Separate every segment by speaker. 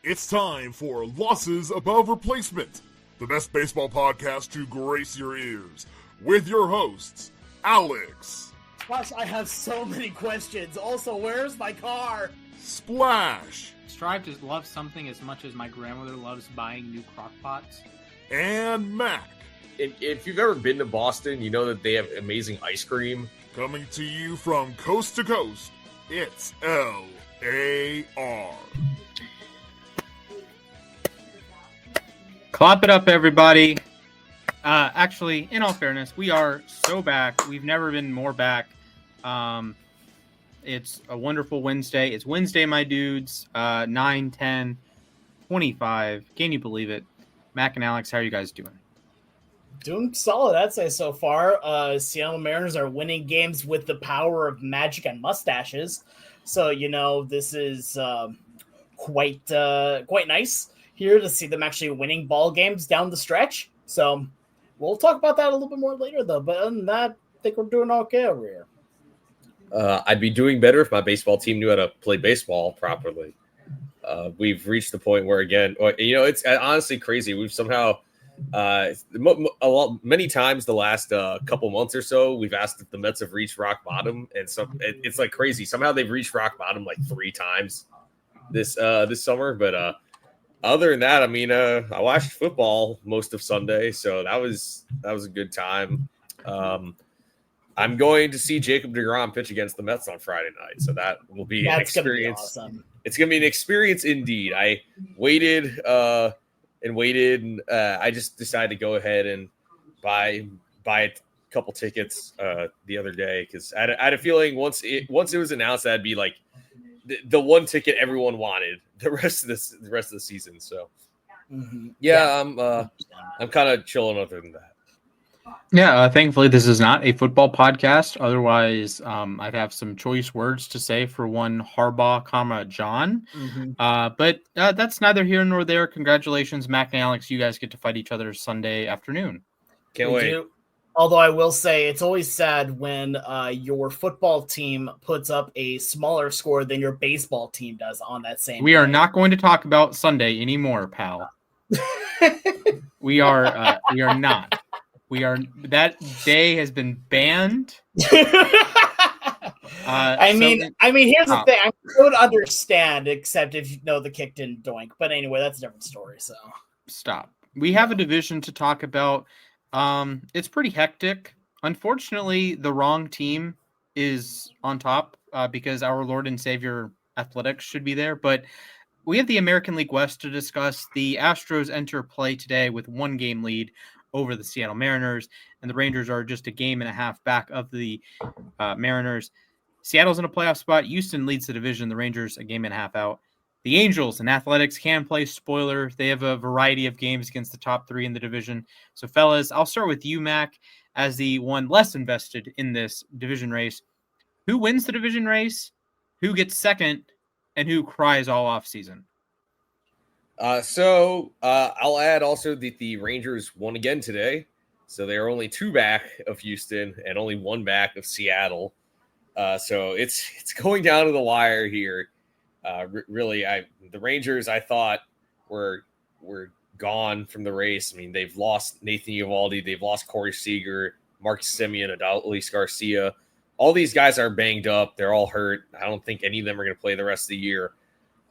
Speaker 1: It's time for Losses Above Replacement, the best baseball podcast to grace your ears, with your hosts, Alex.
Speaker 2: Gosh, I have so many questions. Also, where's my car?
Speaker 1: Splash.
Speaker 3: Strive to love something as much as my grandmother loves buying new crock pots.
Speaker 1: And Mac.
Speaker 4: If you've ever been to Boston, you know that they have amazing ice cream.
Speaker 1: Coming to you from coast to coast, it's L-A-R.
Speaker 3: Clap it up, everybody. Actually, in all fairness, we are so back. We've never been more back. It's a wonderful Wednesday. It's Wednesday, my dudes. 9, 10, 25. Can you believe it? Mac and Alex, how are you guys doing?
Speaker 2: Doing solid, I'd say, so far. Seattle Mariners are winning games with the power of magic and mustaches. So, this is quite nice here to see them actually winning ball games down the stretch. So we'll talk about that a little bit more later, though. But other than that, I think we're doing okay over here.
Speaker 4: I'd be doing better if my baseball team knew how to play baseball properly. We've reached the point where, again, it's honestly crazy. We've somehow, many times the last couple months or so, we've asked if the Mets have reached rock bottom, and so it's like crazy. Somehow they've reached rock bottom like 3 times this summer. But other than that, I watched football most of Sunday, so that was a good time. I'm going to see Jacob deGrom pitch against the Mets on Friday night, so that will be an experience.
Speaker 2: Gonna be awesome.
Speaker 4: It's going to be an experience indeed. I waited and I just decided to go ahead and buy a couple tickets the other day because I had a feeling once it was announced that'd be like the one ticket everyone wanted the rest of the season. So I'm kind of chilling other than that.
Speaker 3: Yeah, thankfully this is not a football podcast. Otherwise, I'd have some choice words to say for one Harbaugh, John. But that's neither here nor there. Congratulations, Mac and Alex. You guys get to fight each other Sunday afternoon.
Speaker 4: Can't wait.
Speaker 2: Do. Although I will say it's always sad when your football team puts up a smaller score than your baseball team does on that same
Speaker 3: We
Speaker 2: day.
Speaker 3: are not going to talk about Sunday anymore, pal. We are not. That day has been banned.
Speaker 2: Here's the thing. I would understand, except if you know the kick didn't doink. But anyway, that's a different story. So
Speaker 3: stop. We have a division to talk about. It's pretty hectic. Unfortunately, the wrong team is on top because our Lord and Savior Athletics should be there. But we have the American League West to discuss. The Astros enter play today with 1-game lead over the Seattle Mariners, and the Rangers are just a game and a half back of the Mariners. Seattle's in a playoff spot. Houston leads the division. The Rangers a game and a half out. The Angels and Athletics can play spoiler. They have a variety of games against the top 3 in the division. So, fellas, I'll start with you, Mac, as the one less invested in this division race. Who wins the division race? Who gets second? And who cries all off season?
Speaker 4: So I'll add also that the Rangers won again today. So they are only 2 back of Houston and only 1 back of Seattle. So it's going down to the wire here. The Rangers I thought were gone from the race. They've lost Nathan Eovaldi, they've lost Corey Seager, Marcus Semien, Adolis Garcia. All these guys are banged up. They're all hurt. I don't think any of them are going to play the rest of the year.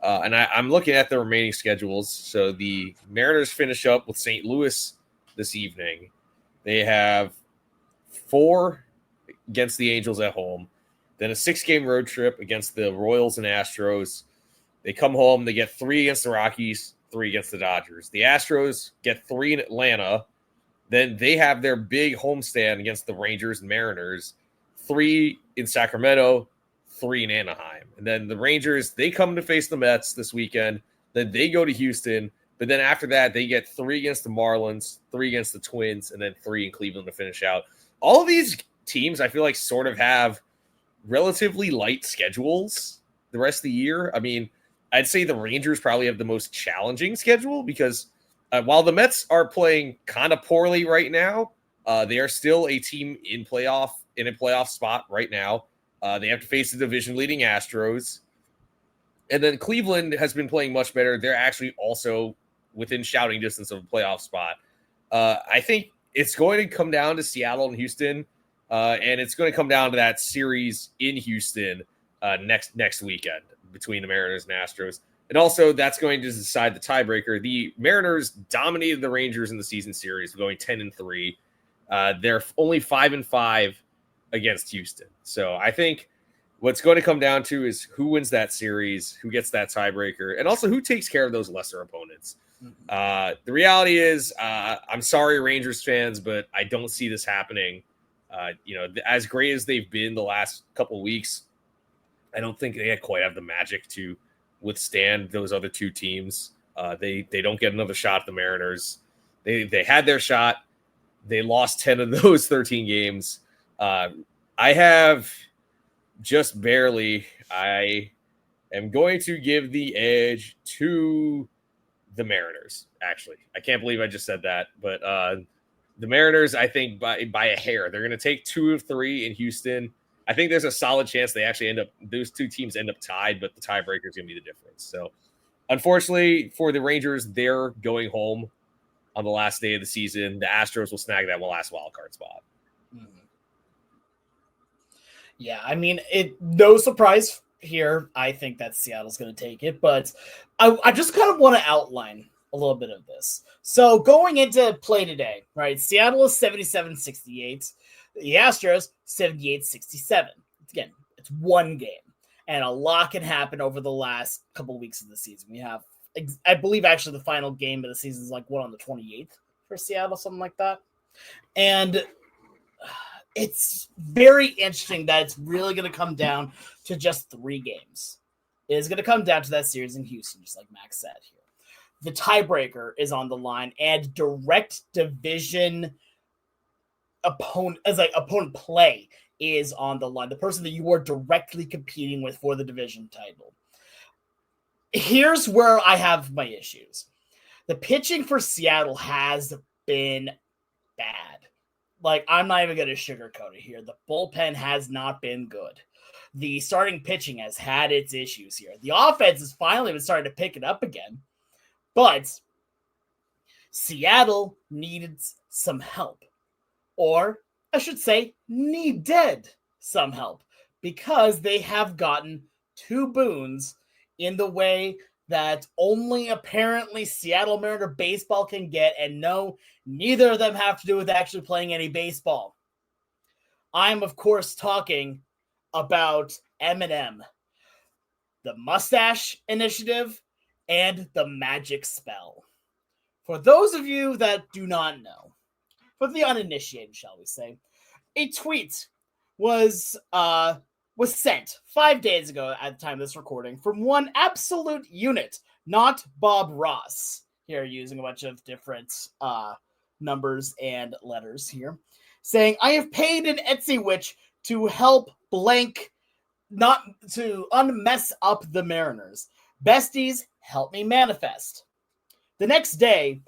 Speaker 4: And I'm looking at the remaining schedules. So the Mariners finish up with St. Louis this evening. They have 4 against the Angels at home. Then a 6-game road trip against the Royals and Astros. They come home. They get 3 against the Rockies, 3 against the Dodgers. The Astros get 3 in Atlanta. Then they have their big homestand against the Rangers and Mariners. 3 in Sacramento, 3 in Anaheim. And then the Rangers, they come to face the Mets this weekend. Then they go to Houston. But then after that, they get 3 against the Marlins, 3 against the Twins, and then 3 in Cleveland to finish out. All of these teams, I feel like, sort of have relatively light schedules the rest of the year. I'd say the Rangers probably have the most challenging schedule because while the Mets are playing kind of poorly right now, they are still a team in a playoff spot right now. They have to face the division-leading Astros. And then Cleveland has been playing much better. They're actually also within shouting distance of a playoff spot. I think it's going to come down to Seattle and Houston, and it's going to come down to that series in Houston next weekend between the Mariners and Astros. And also, that's going to decide the tiebreaker. The Mariners dominated the Rangers in the season series, going 10-3. They're only 5-5 against Houston. So I think what's going to come down to is who wins that series, who gets that tiebreaker, and also who takes care of those lesser opponents. The reality is, I'm sorry, Rangers fans, but I don't see this happening. As great as they've been the last couple of weeks, I don't think they quite have the magic to withstand those other two teams. They don't get another shot at the Mariners. They had their shot. They lost 10 of those 13 games. I have just barely. I am going to give the edge to the Mariners, actually. I can't believe I just said that, but the Mariners, I think by a hair. They're going to take 2 of 3 in Houston. I think there's a solid chance they actually those two teams end up tied, but the tiebreaker is going to be the difference. So, unfortunately for the Rangers, they're going home on the last day of the season. The Astros will snag that last wild card spot.
Speaker 2: Yeah, I mean, no surprise here. I think that Seattle's going to take it, but I just kind of want to outline a little bit of this. So going into play today, right? Seattle is 77-68. The Astros 78-67. Again, it's one game, and a lot can happen over the last couple of weeks of the season. We have, I believe, actually the final game of the season is like on the 28th for Seattle, something like that. And it's very interesting that it's really going to come down to just 3 games. It is going to come down to that series in Houston, just like Max said here. The tiebreaker is on the line, and direct division opponent play is on the line. The person that you are directly competing with for the division title. Here's where I have my issues. The pitching for Seattle has been bad. Like, I'm not even going to sugarcoat it here. The bullpen has not been good. The starting pitching has had its issues here. The offense has finally been starting to pick it up again. But Seattle needed some help. Or, I should say, needed some help. Because they have gotten 2 boons in the way that only apparently Seattle Mariner baseball can get, and no, neither of them have to do with actually playing any baseball. I'm, of course, talking about M&M, the Mustache Initiative, and the Magic Spell. For those of you that do not know, for the uninitiated, shall we say, a tweet was sent 5 days ago at the time of this recording from one absolute unit, not Bob Ross. Here, using a bunch of different numbers and letters here, saying, I have paid an Etsy witch to help blank, not to unmess up the Mariners. Besties, help me manifest. The next day,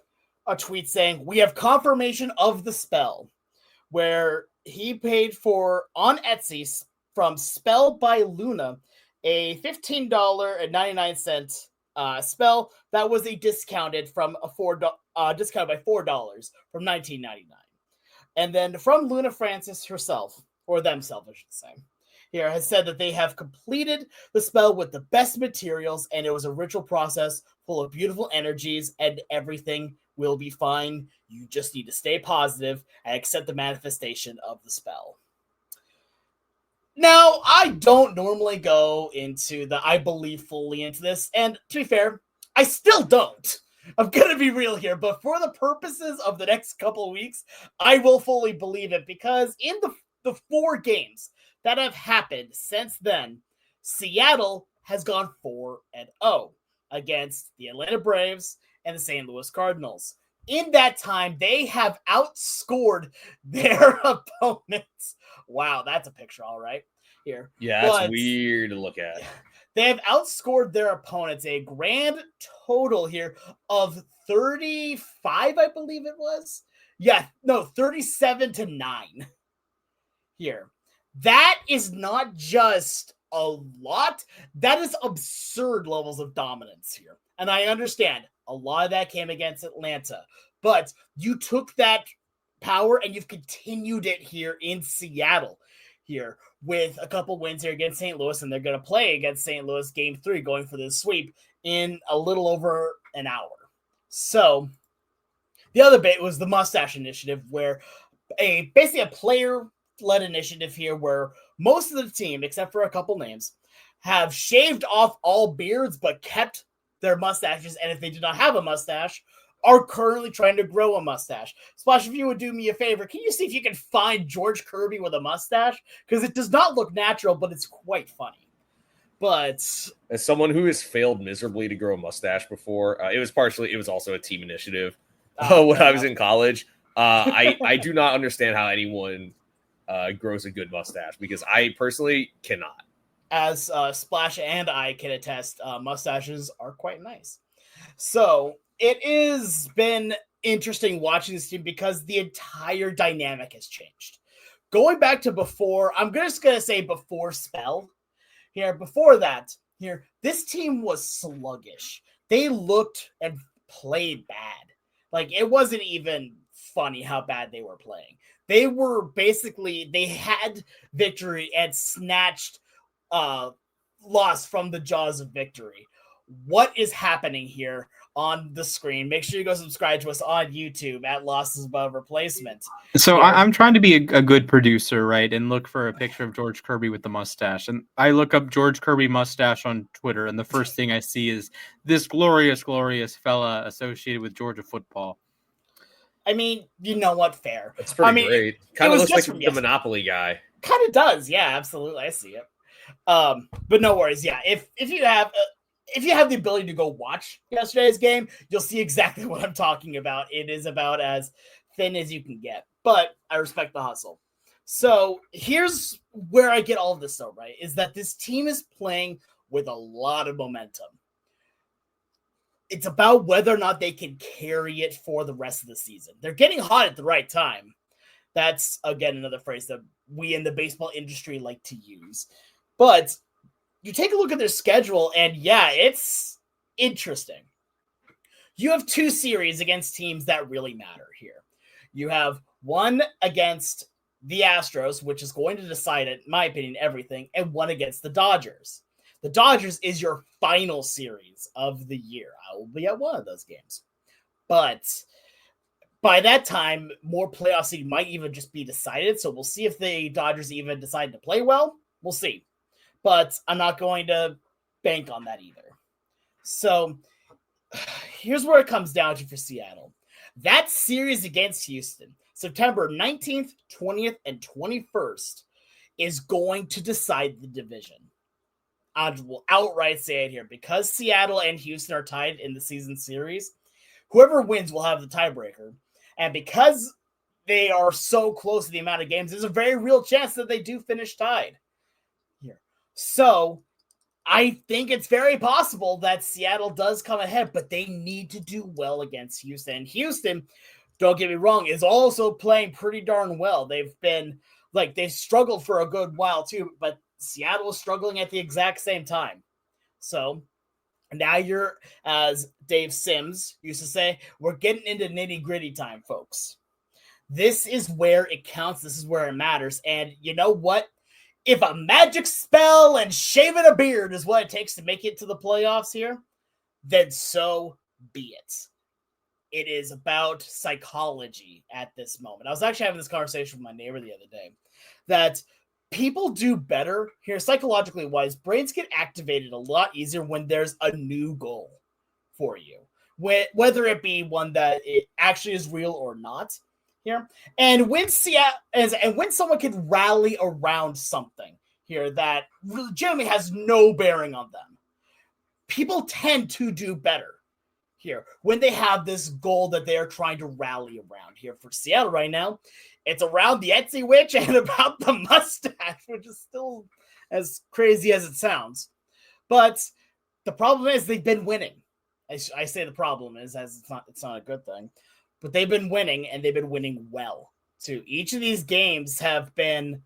Speaker 2: a tweet saying, we have confirmation of the spell, where he paid for, on Etsy, from Spell by Luna, a $15.99 spell that was discounted by $4 from $19.99. And then from Luna Francis herself, or themselves, I should say, here has said that they have completed the spell with the best materials, and it was a ritual process full of beautiful energies, and everything will be fine. You just need to stay positive and accept the manifestation of the spell. Now, I don't normally go into I believe fully into this, and to be fair, I still don't. I'm going to be real here, but for the purposes of the next couple of weeks, I will fully believe it, because in the 4 games that have happened since then, Seattle has gone 4-0 against the Atlanta Braves and the St. Louis Cardinals. In that time, they have outscored their opponents. Wow, that's a picture, all right. Here.
Speaker 4: Yeah, that's weird to look at.
Speaker 2: They have outscored their opponents a grand total here of 35, I believe it was. 37-9 here. That is not just a lot. That is absurd levels of dominance here. And I understand a lot of that came against Atlanta, but you took that power and you've continued it here in Seattle here with a couple wins here against St. Louis, and they're going to play against St. Louis game 3 going for this sweep in a little over an hour. So the other bit was the Mustache Initiative, where basically a player-led initiative here where most of the team, except for a couple names, have shaved off all beards but kept their mustaches, and if they do not have a mustache, are currently trying to grow a mustache. Splash, if you would do me a favor, can you see if you can find George Kirby with a mustache? Because it does not look natural, but it's quite funny. But
Speaker 4: as someone who has failed miserably to grow a mustache before, it was also a team initiative when I was in college. I do not understand how anyone grows a good mustache, because I personally cannot.
Speaker 2: As Splash and I can attest, mustaches are quite nice. So it has been interesting watching this team because the entire dynamic has changed. Going back to before, I'm just going to say before Spell here, before that here, this team was sluggish. They looked and played bad. Like, it wasn't even funny how bad they were playing. They were basically, they had victory and snatched loss from the jaws of victory. What is happening here on the screen? Make sure you go subscribe to us on YouTube at Losses Above Replacement.
Speaker 3: So I'm trying to be a good producer, right, and look for a picture of George Kirby with the mustache. And I look up George Kirby mustache on Twitter, and the first thing I see is this glorious, glorious fella associated with Georgia football.
Speaker 2: I mean, you know what? Fair.
Speaker 4: That's pretty great. Kind of looks like the Monopoly guy.
Speaker 2: Kind of does. Yeah, absolutely. I see it. But no worries. Yeah, if you have the ability to go watch yesterday's game, you'll see exactly what I'm talking about. It is about as thin as you can get, but I respect the hustle. So here's where I get all of this though, right? Is that this team is playing with a lot of momentum. It's about whether or not they can carry it for the rest of the season. They're getting hot at the right time. That's, again, another phrase that we in the baseball industry like to use. But you take a look at their schedule, and yeah, it's interesting. You have 2 series against teams that really matter here. You have one against the Astros, which is going to decide, in my opinion, everything, and one against the Dodgers. The Dodgers is your final series of the year. I will be at one of those games. But by that time, more playoff seed might even just be decided. So we'll see if the Dodgers even decide to play well. We'll see. But I'm not going to bank on that either. So here's where it comes down to for Seattle. That series against Houston, September 19th, 20th, and 21st, is going to decide the division. I will outright say it here. Because Seattle and Houston are tied in the season series, whoever wins will have the tiebreaker. And because they are so close to the amount of games, there's a very real chance that they do finish tied here. So I think it's very possible that Seattle does come ahead, but they need to do well against Houston. And Houston, don't get me wrong, is also playing pretty darn well. They've struggled for a good while too, but Seattle is struggling at the exact same time. So now you're, as Dave Sims used to say, we're getting into nitty-gritty time, folks. This is where it counts. This is where it matters. And you know what? If a magic spell and shaving a beard is what it takes to make it to the playoffs here, then so be it. It is about psychology at this moment. I was actually having this conversation with my neighbor the other day that people do better here psychologically wise. Brains get activated a lot easier when there's a new goal for you, whether it be one that it actually is real or not here. And when when someone can rally around something here that legitimately has no bearing on them, people tend to do better here when they have this goal that they are trying to rally around. Here for Seattle right now, it's around the Etsy witch and about the mustache, which is still as crazy as it sounds. But the problem is they've been winning. I say the problem is as it's not a good thing, but they've been winning, and they've been winning well too. Each of these games have been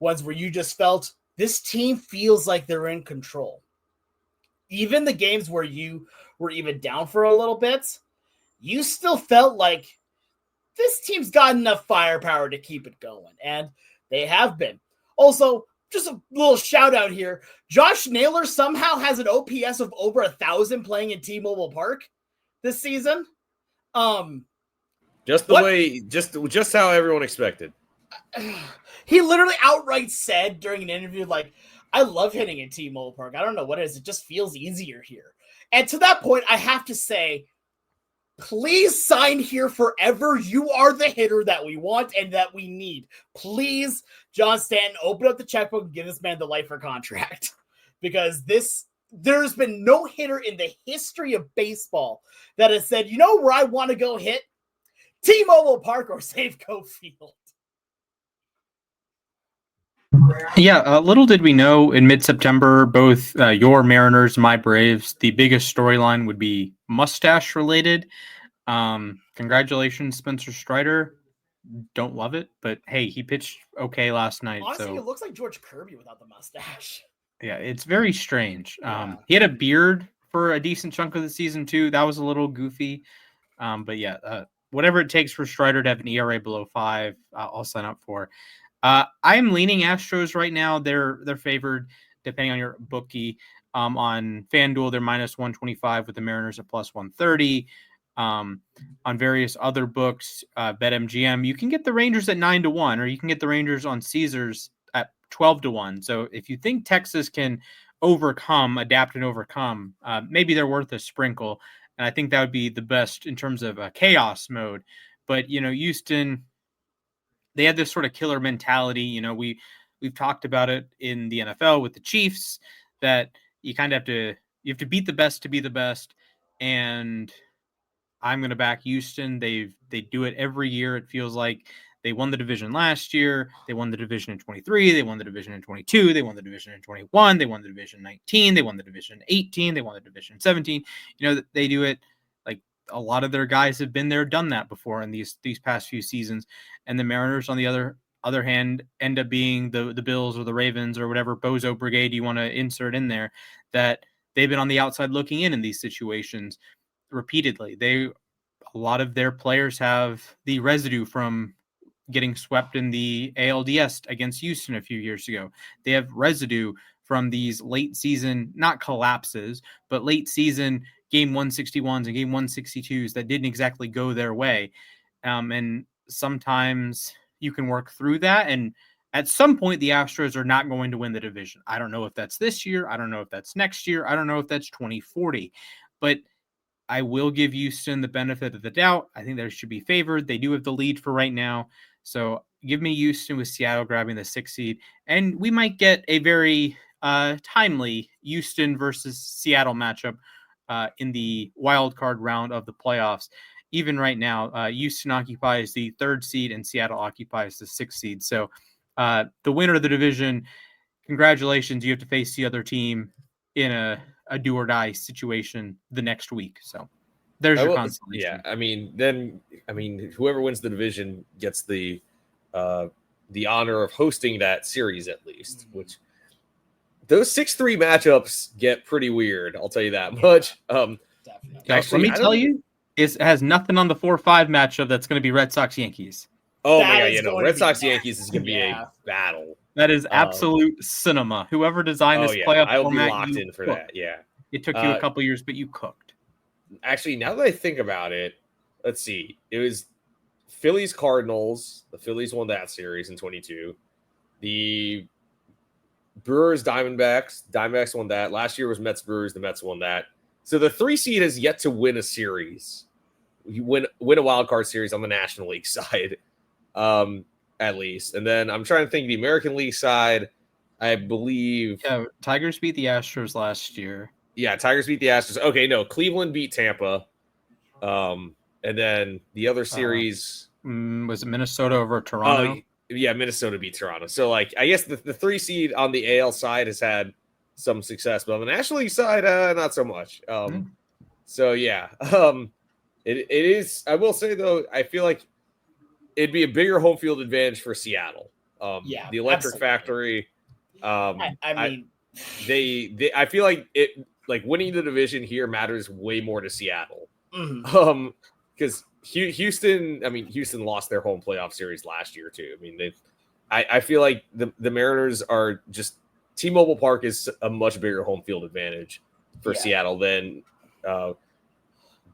Speaker 2: ones where you just felt this team feels like they're in control. Even the games where you were even down for a little bit, you still felt like this team's got enough firepower to keep it going, and they have been. Also, just a little shout out here. Josh Naylor somehow has an OPS of over 1,000 playing in T-Mobile Park this season.
Speaker 4: Just the way, just how everyone expected.
Speaker 2: He literally outright said during an interview, like, I love hitting in T-Mobile Park. I don't know what it is. It just feels easier here. And to that point, I have to say, please sign here forever. You are the hitter that we want and that we need. Please, John Stanton, open up the checkbook and give this man the lifer contract. Because there's been no hitter in the history of baseball that has said, you know where I want to go hit? T-Mobile Park or Safeco Field.
Speaker 3: Yeah, little did we know in mid-September, both your Mariners, my Braves, the biggest storyline would be Mustache related. Congratulations, Spencer Strider. Don't love it, but hey, he pitched okay last night.
Speaker 2: Honestly, it looks like George Kirby without the mustache.
Speaker 3: Yeah, it's very strange.
Speaker 2: Yeah.
Speaker 3: He had a beard for a decent chunk of the season too. That was a little goofy. But yeah, whatever it takes for Strider to have an ERA below 5, I'll sign up for. I'm leaning Astros right now. They're favored depending on your bookie. On FanDuel, they're minus 125 with the Mariners at plus 130. On various other books, BetMGM, you can get the Rangers at 9-1, or you can get the Rangers on Caesars at 12-1. So if you think Texas can adapt and overcome, maybe they're worth a sprinkle. And I think that would be the best in terms of chaos mode. But, Houston, they had this sort of killer mentality. We've talked about it in the NFL with the Chiefs, that you kind of have to beat the best to be the best. And I'm going to back Houston. They do it every year. It feels like they won the division last year. They won the division in 23. They won the division in 22. They won the division in 21. They won the division in 19. They won the division in 18. They won the division in 17. They do it like a lot of their guys have been there, done that before in these past few seasons. And the Mariners, on the other hand, end up being the Bills or the Ravens or whatever bozo brigade you want to insert in there, that they've been on the outside looking in these situations repeatedly. A lot of their players have the residue from getting swept in the ALDS against Houston a few years ago. They have residue from these late season, not collapses, but late season game 161s and game 162s that didn't exactly go their way. And sometimes you can work through that. And at some point, the Astros are not going to win the division. I don't know if that's this year. I don't know if that's next year. I don't know if that's 2040. But I will give Houston the benefit of the doubt. I think they should be favored. They do have the lead for right now. So give me Houston with Seattle grabbing the 6th seed. And we might get a very timely Houston versus Seattle matchup in the wild card round of the playoffs. Even right now, Houston occupies the 3rd seed and Seattle occupies the 6th seed. So the winner of the division, congratulations. You have to face the other team in a do or die situation the next week. So there's your consolation.
Speaker 4: Yeah. Whoever wins the division gets the honor of hosting that series at least, which those 6-3 matchups get pretty weird. I'll tell you that much.
Speaker 3: Actually, let me tell you, it has nothing on the 4-5 matchup that's going to be Red Sox Yankees.
Speaker 4: Oh my God. Red Sox Yankees is going to be a battle.
Speaker 3: That is absolute cinema. Whoever designed this playoff
Speaker 4: I will
Speaker 3: format,
Speaker 4: be locked in for that. Yeah.
Speaker 3: It took you a couple years, but you cooked.
Speaker 4: Actually, now that I think about it, let's see. It was Phillies Cardinals. The Phillies won that series in 22. The Brewers Diamondbacks. Diamondbacks won that. Last year was Mets Brewers. The Mets won that. So the 3 seed has yet to win a series. You win a wild card series on the National League side, at least. And then I'm trying to think the American League side. I believe
Speaker 3: Tigers beat the Astros last year.
Speaker 4: Yeah, Tigers beat the Astros. Okay, no, Cleveland beat Tampa. And then the other series
Speaker 3: was it Minnesota over Toronto?
Speaker 4: Yeah, Minnesota beat Toronto. So, I guess the 3 seed on the AL side has had some success, but on the National League side, not so much. So, yeah, it is. I will say though, I feel like it'd be a bigger home field advantage for Seattle. The Electric Factory.
Speaker 2: I mean,
Speaker 4: I feel like winning the division here matters way more to Seattle. Because Houston lost their home playoff series last year too. I mean, I feel like the Mariners are just T-Mobile Park is a much bigger home field advantage for Seattle than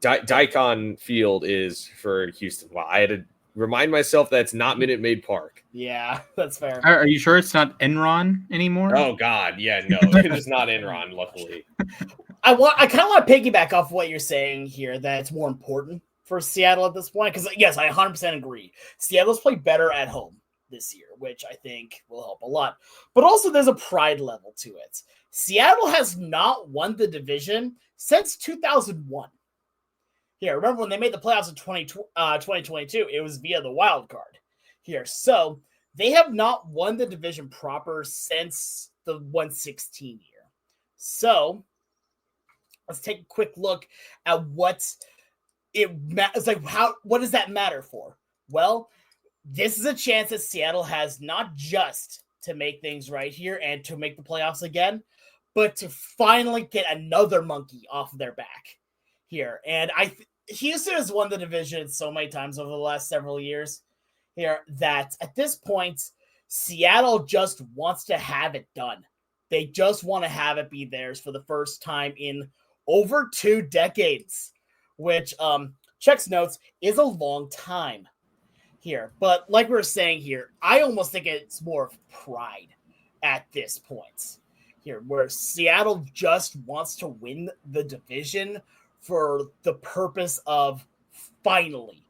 Speaker 4: Daikon Field is for Houston. Wow, I had to remind myself that it's not Minute Maid Park.
Speaker 2: Yeah, that's fair.
Speaker 3: Are you sure it's not Enron anymore?
Speaker 4: Oh God, yeah, no, it is not Enron. Luckily,
Speaker 2: I kind of want to piggyback off what you're saying here. That it's more important for Seattle at this point because yes, I 100% agree. Seattle's played better at home this year, which I think will help a lot. But also, there's a pride level to it. Seattle has not won the division since 2001. Here, remember when they made the playoffs in 2022, it was via the wild card. Here, so they have not won the division proper since the 116 year. So let's take a quick look at what does that matter for? Well, this is a chance that Seattle has not just to make things right here and to make the playoffs again, but to finally get another monkey off of their back here. And Houston has won the division so many times over the last several years here that at this point, Seattle just wants to have it done. They just want to have it be theirs for the first time in over 2 decades, which checks notes is a long time here. But like we were saying here, I almost think it's more of pride at this point here, where Seattle just wants to win the division for the purpose of finally,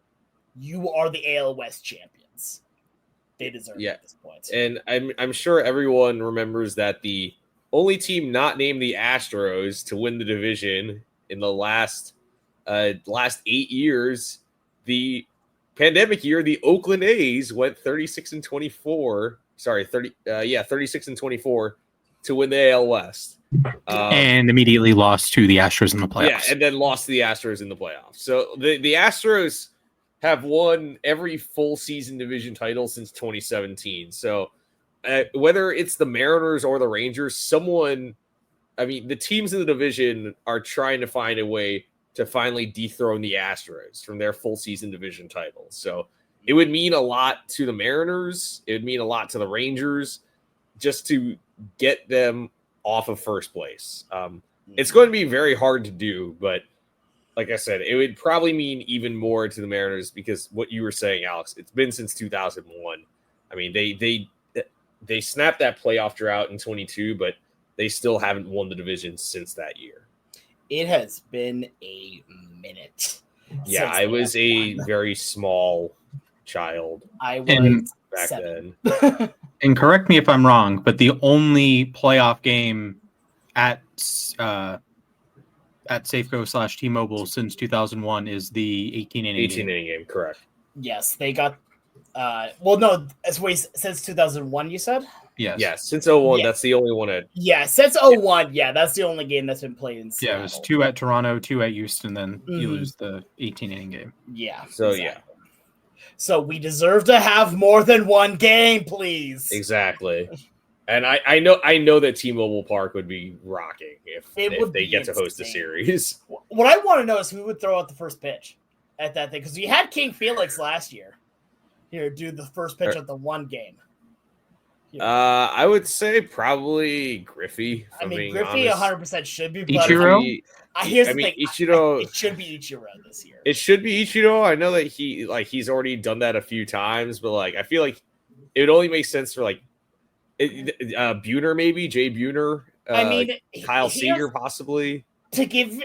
Speaker 2: you are the AL West champions. They deserve it at this point.
Speaker 4: And I'm sure everyone remembers that the only team not named the Astros to win the division in the last 8 years, the pandemic year, the Oakland A's went 36-24. 36-24 to win the AL West.
Speaker 3: And immediately lost to the Astros in the playoffs.
Speaker 4: Yeah, and then lost to the Astros in the playoffs. So the Astros have won every full season division title since 2017. So whether it's the Mariners or the Rangers, the teams in the division are trying to find a way to finally dethrone the Astros from their full season division titles. So it would mean a lot to the Mariners. It would mean a lot to the Rangers just to get them off of first place. It's going to be very hard to do, but like I said, it would probably mean even more to the Mariners because what you were saying, Alex, it's been since 2001. I mean, they snapped that playoff drought in 22, but they still haven't won the division since that year.
Speaker 2: It has been a minute.
Speaker 4: Yeah, I was a very small child.
Speaker 2: I was
Speaker 4: back
Speaker 2: 7.
Speaker 4: then.
Speaker 3: And correct me if I'm wrong, but the only playoff game at Safeco / T-Mobile since 2001 is the 18-inning
Speaker 4: game. Correct.
Speaker 2: Yes, they got. Since 2001, you said?
Speaker 3: Yes.
Speaker 4: Yeah, since 01, that's the only one.
Speaker 2: Since 01, that's the only game that's been played in Seattle.
Speaker 3: Yeah, it was 2 at Toronto, 2 at Houston, then you lose the 18-inning game.
Speaker 2: Yeah.
Speaker 4: So,
Speaker 2: exactly. So we deserve to have more than one game, please.
Speaker 4: Exactly. And I know that T-Mobile Park would be rocking if they get to host a series.
Speaker 2: What I want to know is who would throw out the first pitch at that thing, because we had King Felix last year. Here, do the first pitch at the one game.
Speaker 4: I would say probably Griffey.
Speaker 2: Griffey 100% should be.
Speaker 3: Ichiro?
Speaker 2: Here's the thing.
Speaker 4: Ichiro.
Speaker 2: It should be Ichiro this year.
Speaker 4: It should be Ichiro. I know that he's already done that a few times, but I feel like it would only make sense for Buhner, maybe Jay Buhner. Kyle Seager possibly.
Speaker 2: To give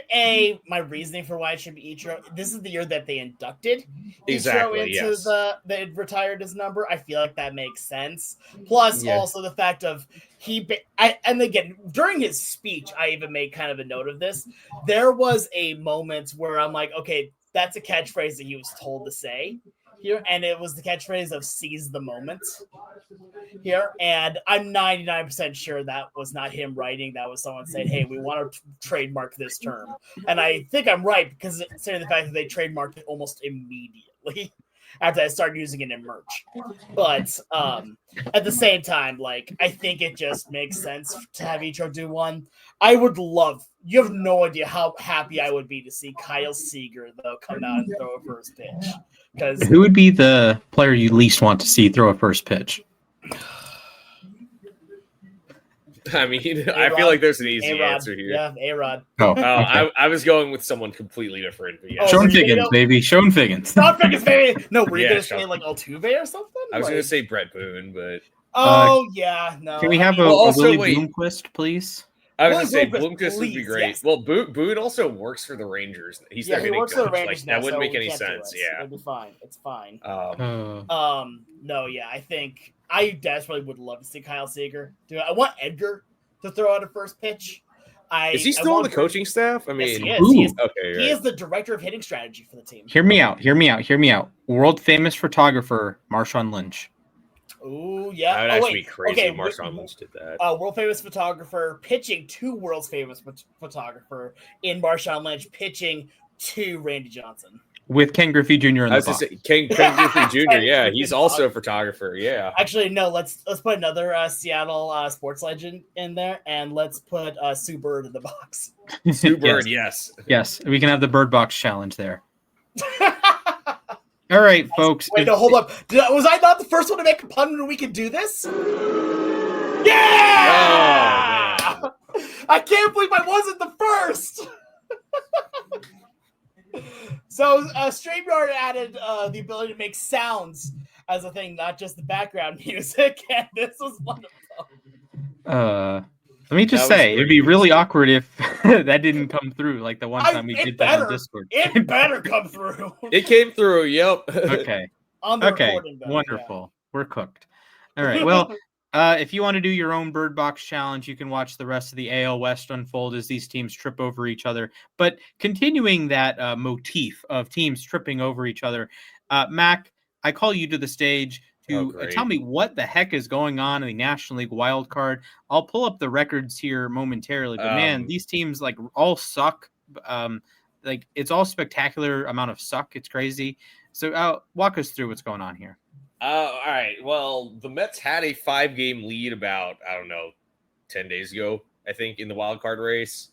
Speaker 2: my reasoning for why it should be Ichiro, this is the year that they inducted Ichiro into they retired his number. I feel like that makes sense. Plus, also the fact of and again, during his speech, I even made kind of a note of this. There was a moment where I'm like, okay, that's a catchphrase that he was told to say here, and it was the catchphrase of "seize the moment" here, and I'm 99% sure that was not him writing. That was someone saying, "Hey, we want to trademark this term," and I think I'm right because considering the fact that they trademarked it almost immediately after I started using it in merch. But at the same time, like, I think it just makes sense to have Ichiro do one. I would love, you have no idea how happy I would be to see Kyle Seager, though, come out and throw a first pitch. Because
Speaker 3: Who would be the player you least want to see throw a first pitch?
Speaker 4: I mean,
Speaker 2: A-Rod.
Speaker 4: I feel like there's an easy
Speaker 2: A-Rod.
Speaker 4: answer here.
Speaker 2: Yeah, A-Rod.
Speaker 3: Oh,
Speaker 4: Oh,
Speaker 3: okay.
Speaker 4: I was going with someone completely different. But yeah.
Speaker 2: Oh,
Speaker 3: Sean
Speaker 2: were you
Speaker 3: Figgins,
Speaker 2: gonna-
Speaker 3: baby. Sean Figgins.
Speaker 2: Not Figgins, baby. No, were you
Speaker 4: Yeah,
Speaker 2: going to
Speaker 4: Sean-
Speaker 2: say, like, Altuve or something?
Speaker 4: I was
Speaker 2: Like-
Speaker 4: going to say Brett Boone, but
Speaker 2: Oh, yeah, no.
Speaker 3: Can we
Speaker 2: I
Speaker 3: have
Speaker 2: mean,
Speaker 3: a
Speaker 4: also,
Speaker 3: Willie
Speaker 4: wait.
Speaker 3: Bloomquist, please?
Speaker 4: I was going to say
Speaker 2: Bloomquist,
Speaker 4: Bloomquist would be
Speaker 2: please,
Speaker 4: great.
Speaker 2: yes.
Speaker 4: Well, Boone also works for the Rangers. He's
Speaker 2: yeah,
Speaker 4: their
Speaker 2: he
Speaker 4: hitting
Speaker 2: works for the
Speaker 4: coach.
Speaker 2: Rangers
Speaker 4: Like,
Speaker 2: now,
Speaker 4: that wouldn't
Speaker 2: so
Speaker 4: make
Speaker 2: we
Speaker 4: any
Speaker 2: can't do
Speaker 4: sense.
Speaker 2: it.
Speaker 4: Yeah.
Speaker 2: It'll be fine. It's fine.
Speaker 3: Uh,
Speaker 2: No, yeah, I think I desperately would love to see Kyle Seager do it. I want Edgar to throw out a first pitch.
Speaker 4: Is he still on the coaching staff? I
Speaker 2: Yes,
Speaker 4: mean,
Speaker 2: he is.
Speaker 3: Ooh.
Speaker 2: He is,
Speaker 4: okay.
Speaker 2: he is the director of hitting strategy for the team.
Speaker 3: hear me out. World famous photographer Marshawn Lynch.
Speaker 2: Oh, yeah.
Speaker 4: That would
Speaker 2: Oh,
Speaker 4: actually
Speaker 2: wait.
Speaker 4: be crazy
Speaker 2: Okay,
Speaker 4: if Marshawn Lynch did that.
Speaker 2: world famous photographer pitching to world's famous photographer in Marshawn Lynch pitching to Randy Johnson.
Speaker 3: With Ken Griffey Jr. in
Speaker 4: I
Speaker 3: the
Speaker 4: was
Speaker 3: box.
Speaker 4: just saying, Ken Griffey Jr.
Speaker 2: Ken
Speaker 4: Yeah,
Speaker 2: Griffey
Speaker 4: he's also a
Speaker 2: Jr.
Speaker 4: photographer. Yeah.
Speaker 2: Actually, no. Let's put another Seattle sports legend in there, and let's put Sue Bird in the box.
Speaker 4: Sue Bird, yes.
Speaker 3: Yes, we can have the Bird Box challenge there. All right, folks.
Speaker 2: Wait, no, hold up. Was I not the first one to make a pun when we could do this? Yeah!
Speaker 4: Oh,
Speaker 2: I can't believe I wasn't the first. So, StreamYard added the ability to make sounds as a thing, not just the background music, and this was one of them.
Speaker 3: Let me just
Speaker 4: That was
Speaker 3: say, it'd
Speaker 4: great.
Speaker 3: be really awkward if that didn't come through, like the one time we
Speaker 2: It
Speaker 3: did that on
Speaker 2: better.
Speaker 3: Discord.
Speaker 2: It better come through
Speaker 4: It came through. Yep.
Speaker 3: Okay.
Speaker 2: on the
Speaker 3: Okay.
Speaker 2: recording. Though,
Speaker 3: Wonderful. We're cooked. All right. Well, if you want to do your own Bird Box challenge, you can watch the rest of the AL West unfold as these teams trip over each other. But continuing that motif of teams tripping over each other, Mac, I call you to the stage to
Speaker 4: great.
Speaker 3: tell me what the heck is going on in the National League wild card. I'll pull up the records here momentarily, but man, these teams like all suck. Like it's all spectacular amount of suck. It's crazy. So walk us through what's going on here.
Speaker 4: All right. Well, the Mets had a 5-game lead about, 10 days ago, I think, in the wild card race.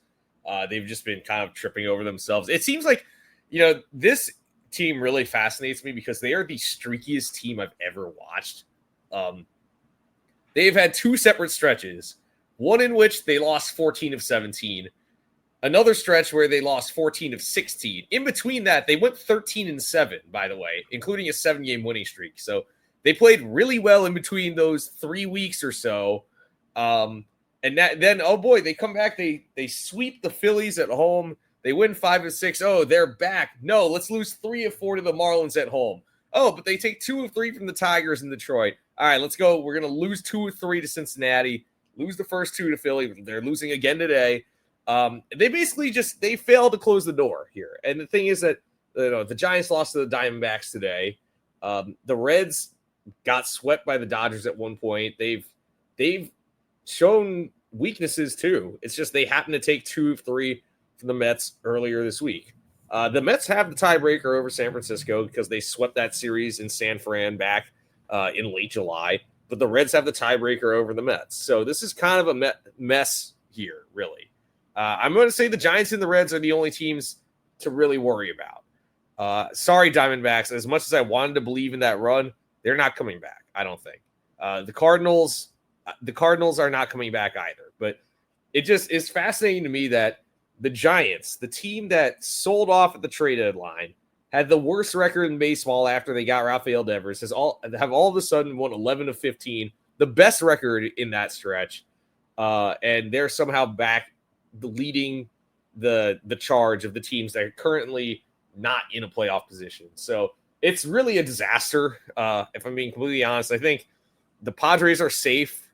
Speaker 4: They've just been kind of tripping over themselves. It seems like, this team really fascinates me because they are the streakiest team I've ever watched. They've had 2 separate stretches, one in which they lost 14 of 17, another stretch where they lost 14 of 16. In between that, they went 13-7, by the way, including a 7-game winning streak. So they played really well in between those 3 weeks or so. And then, oh boy, they come back. They sweep the Phillies at home. They win 5 of 6. Oh, they're back. No, let's lose 3 of 4 to the Marlins at home. Oh, but they take 2 of 3 from the Tigers in Detroit. All right, let's go. We're going to lose 2 of 3 to Cincinnati, lose the first 2 to Philly. They're losing again today. They basically they failed to close the door here. And the thing is that the Giants lost to the Diamondbacks today. The Reds got swept by the Dodgers at one point. They've shown weaknesses too. It's just they happen to take 2 of 3 from the Mets earlier this week. The Mets have the tiebreaker over San Francisco because they swept that series in San Fran back in late July. But the Reds have the tiebreaker over the Mets. So this is kind of a mess here, really. I'm going to say the Giants and the Reds are the only teams to really worry about. Sorry, Diamondbacks. As much as I wanted to believe in that run, they're not coming back, I don't think. The Cardinals are not coming back either. But it just is fascinating to me that the Giants, the team that sold off at the trade deadline, had the worst record in baseball after they got Rafael Devers, have all of a sudden won 11 of 15, the best record in that stretch. And they're somehow back leading the charge of the teams that are currently not in a playoff position. So it's really a disaster. If I'm being completely honest, I think the Padres are safe,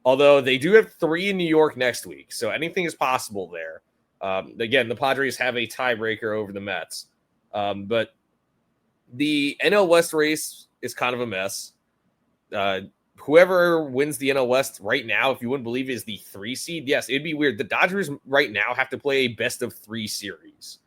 Speaker 4: although they do have 3 in New York next week. So anything is possible there. Again, the Padres have a tiebreaker over the Mets. But the NL West race is kind of a mess. Whoever wins the NL West right now, if you wouldn't believe, is the 3 seed. Yes, it'd be weird. The Dodgers right now have to play a best of 3 series.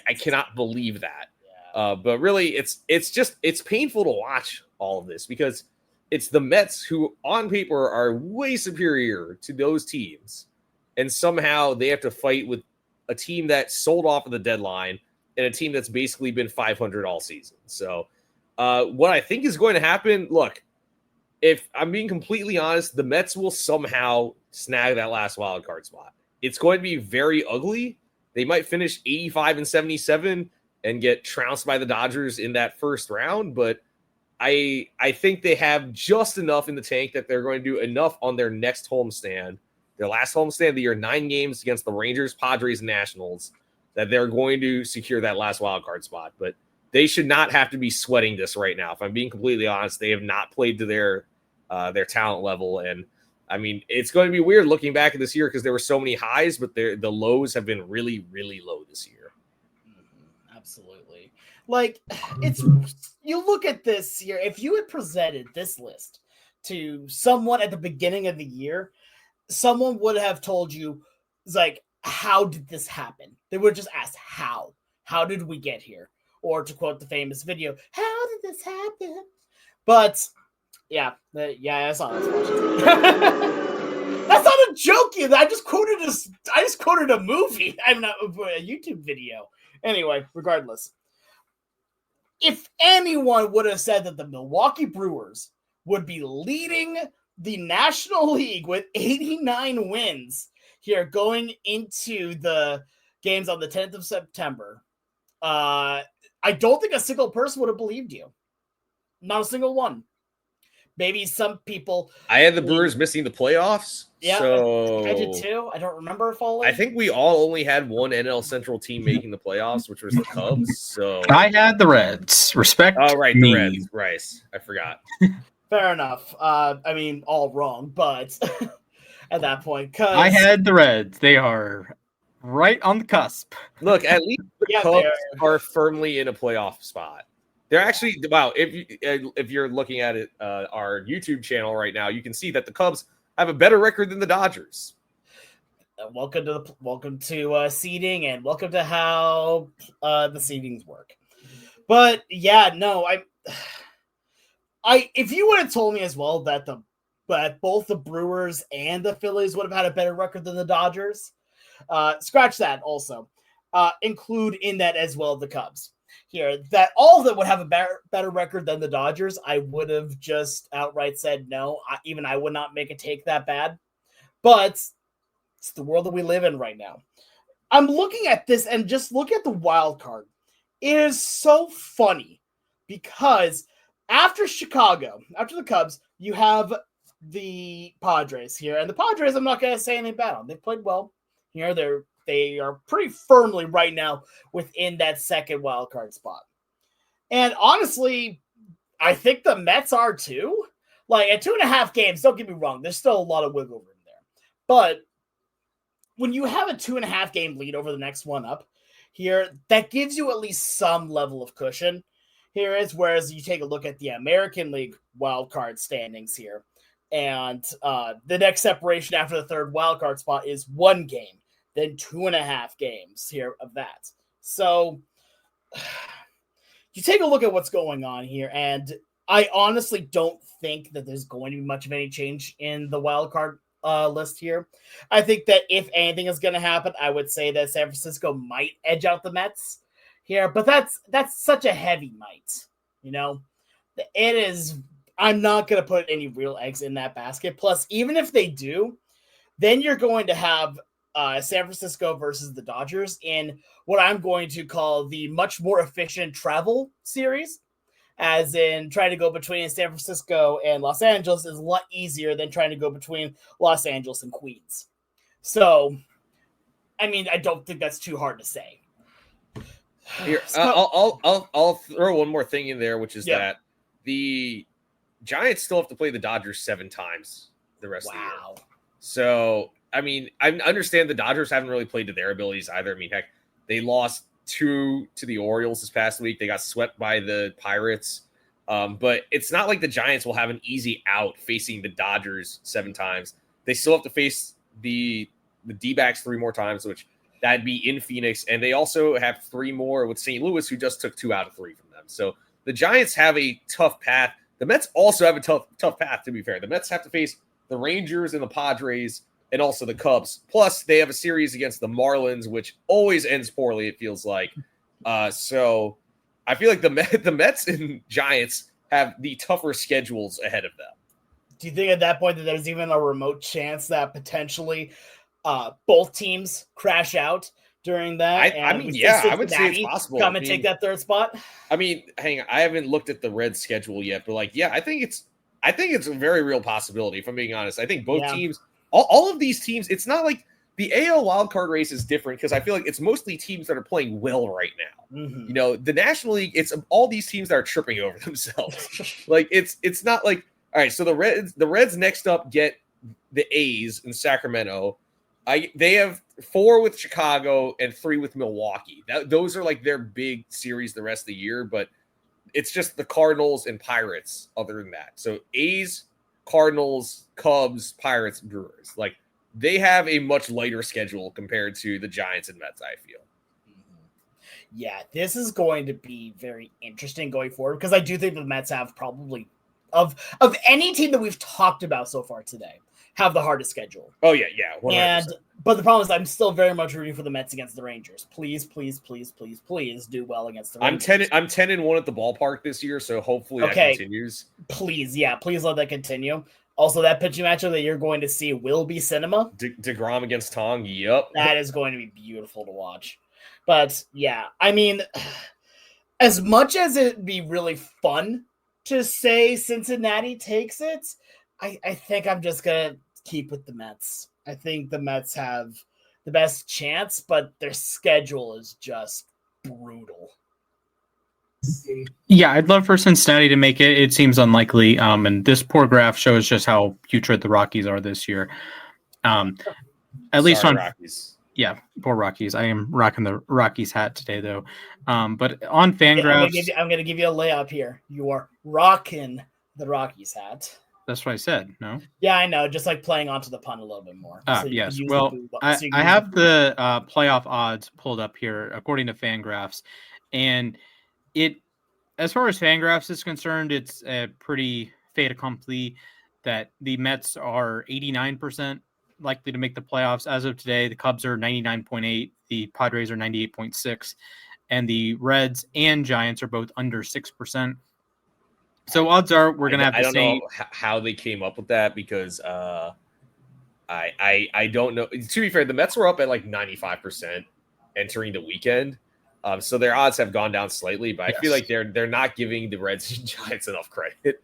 Speaker 4: I cannot believe that. But really, it's painful to watch all of this because it's the Mets who, on paper, are way superior to those teams, and somehow they have to fight with a team that sold off at the deadline and a team that's basically been 500 all season. So, what I think is going to happen, look, if I'm being completely honest, the Mets will somehow snag that last wild card spot. It's going to be very ugly. They might finish 85-77 and get trounced by the Dodgers in that first round, but I think they have just enough in the tank that they're going to do enough on their next homestand, their last homestand of the year, 9 games against the Rangers, Padres, and Nationals, that they're going to secure that last wild card spot. But they should not have to be sweating this right now. If I'm being completely honest, they have not played to their talent level. And I mean, it's going to be weird looking back at this year because there were so many highs, but the lows have been really, really low this year.
Speaker 2: Absolutely. Like, it's, you look at this year, if you had presented this list to someone at the beginning of the year, someone would have told you, it's like, how did this happen? They would have just asked, how? How did we get here? Or to quote the famous video, how did this happen? But yeah, I saw this. That's not a joke. I just quoted a movie. I'm not a YouTube video. Anyway, regardless, if anyone would have said that the Milwaukee Brewers would be leading the National League with 89 wins here going into the games on the 10th of September, I don't think a single person would have believed you. Not a single one. Maybe some people.
Speaker 4: I had the Brewers missing the playoffs.
Speaker 2: Yeah,
Speaker 4: so
Speaker 2: I did too. I don't remember falling.
Speaker 4: I think we all only had one NL Central team making the playoffs, which was the Cubs. So
Speaker 3: I had the Reds. Respect.
Speaker 4: Oh, right,
Speaker 3: me.
Speaker 4: the Reds. Rice. I forgot.
Speaker 2: Fair enough. I mean, all wrong, but at that point, because
Speaker 3: I had the Reds. They are right on the cusp.
Speaker 4: Look, at least the Cubs
Speaker 2: they
Speaker 4: are firmly in a playoff spot. They're actually, wow, if you're looking at it, our YouTube channel right now, you can see that the Cubs have a better record than the Dodgers.
Speaker 2: Welcome to seeding, and welcome to how the seedings work. But yeah, no, if you would have told me as well that both the Brewers and the Phillies would have had a better record than the Dodgers, scratch that also. Include in that as well the Cubs. Here, that all of them would have a better record than the Dodgers, I would have just outright said no. I would not make a take that bad. But it's the world that we live in right now. I'm looking at this and just look at the wild card. It is so funny because after the Cubs, you have the Padres here. And the Padres, I'm not going to say anything bad on. They played well. Here, they are pretty firmly right now within that second wild card spot. And honestly, I think the Mets are too. Like at 2.5 games, don't get me wrong, there's still a lot of wiggle room there. But when you have a 2.5 game lead over the next one up here, that gives you at least some level of cushion. Here is whereas you take a look at the American League wild card standings here. And the next separation after the third wild card spot is 1 game. Then 2.5 games here of that. So you take a look at what's going on here, and I honestly don't think that there's going to be much of any change in the wild card list here. I think that if anything is going to happen, I would say that San Francisco might edge out the Mets here, but that's such a heavy might. You know, it is. I'm not going to put any real eggs in that basket. Plus, even if they do, then you're going to have San Francisco versus the Dodgers in what I'm going to call the much more efficient travel series, as in trying to go between San Francisco and Los Angeles is a lot easier than trying to go between Los Angeles and Queens. So, I mean, I don't think that's too hard to say.
Speaker 4: Here, I'll throw one more thing in there, which is that the Giants still have to play the Dodgers 7 times the rest of the year. So, I mean, I understand the Dodgers haven't really played to their abilities either. I mean, heck, they lost 2 to the Orioles this past week. They got swept by the Pirates. But it's not like the Giants will have an easy out facing the Dodgers 7 times. They still have to face the D-backs 3 more times, which That'd be in Phoenix. And they also have 3 more with St. Louis, who just took 2 out of 3 from them. So the Giants have a tough path. The Mets also have a tough path, to be fair. The Mets have to face the Rangers and the Padres and also the Cubs. Plus, they have a series against the Marlins, which always ends poorly, it feels like. So I feel like the Mets and Giants have the tougher schedules ahead of them.
Speaker 2: Do you think at that point that there's even a remote chance that potentially both teams crash out during that?
Speaker 4: I mean, yeah, I would say it's possible.
Speaker 2: Come and take that third spot.
Speaker 4: I mean, hang on, I haven't looked at the Reds schedule yet, but like, yeah, I think it's a very real possibility. If I'm being honest, I think both teams, all of these teams, it's not like the AL wildcard race is different because I feel like it's mostly teams that are playing well right now.
Speaker 2: Mm-hmm.
Speaker 4: You know, the National League, it's all these teams that are tripping over themselves. Like it's not like, all right, so the Reds next up get the A's in Sacramento. They have 4 with Chicago and 3 with Milwaukee. Those are like their big series the rest of the year, but it's just the Cardinals and Pirates other than that. So A's, Cardinals, Cubs, Pirates, Brewers. Like they have a much lighter schedule compared to the Giants and Mets, I feel.
Speaker 2: Yeah, this is going to be very interesting going forward because I do think the Mets have probably of any team that we've talked about so far today have the hardest schedule.
Speaker 4: Oh yeah, 100%.
Speaker 2: But the problem is I'm still very much rooting for the Mets against the Rangers. Please do well against the Rangers.
Speaker 4: I'm 10-1 at the ballpark this year, so hopefully that continues.
Speaker 2: Please let that continue. Also, that pitching matchup that you're going to see will be cinema.
Speaker 4: DeGrom against Tong, yep.
Speaker 2: That is going to be beautiful to watch. But yeah, I mean, as much as it'd be really fun to say Cincinnati takes it, I think I'm just going to keep with the Mets. I think the Mets have the best chance, but their schedule is just brutal.
Speaker 3: Yeah, I'd love for Cincinnati to make it. It seems unlikely. And this poor graph shows just how putrid the Rockies are this year. At least on
Speaker 4: Rockies.
Speaker 3: Yeah, poor Rockies. I am rocking the Rockies hat today, though. But on Fangraphs,
Speaker 2: I'm going to give you a layup here. You are rocking the Rockies hat.
Speaker 3: That's what I said. No.
Speaker 2: Yeah, I know. Just like playing onto the pun a little bit more.
Speaker 3: Yes. Well, I have the playoff odds pulled up here according to Fangraphs, and as far as Fangraphs is concerned, it's a pretty fait accompli that the Mets are 89% likely to make the playoffs as of today. The Cubs are 99.8, the Padres are 98.6, and the Reds and Giants are both under 6%. So odds are we're going to have to see.
Speaker 4: I don't know how they came up with that because I don't know. To be fair, the Mets were up at like 95% entering the weekend. So their odds have gone down slightly, but I feel like they're not giving the Reds and Giants enough credit.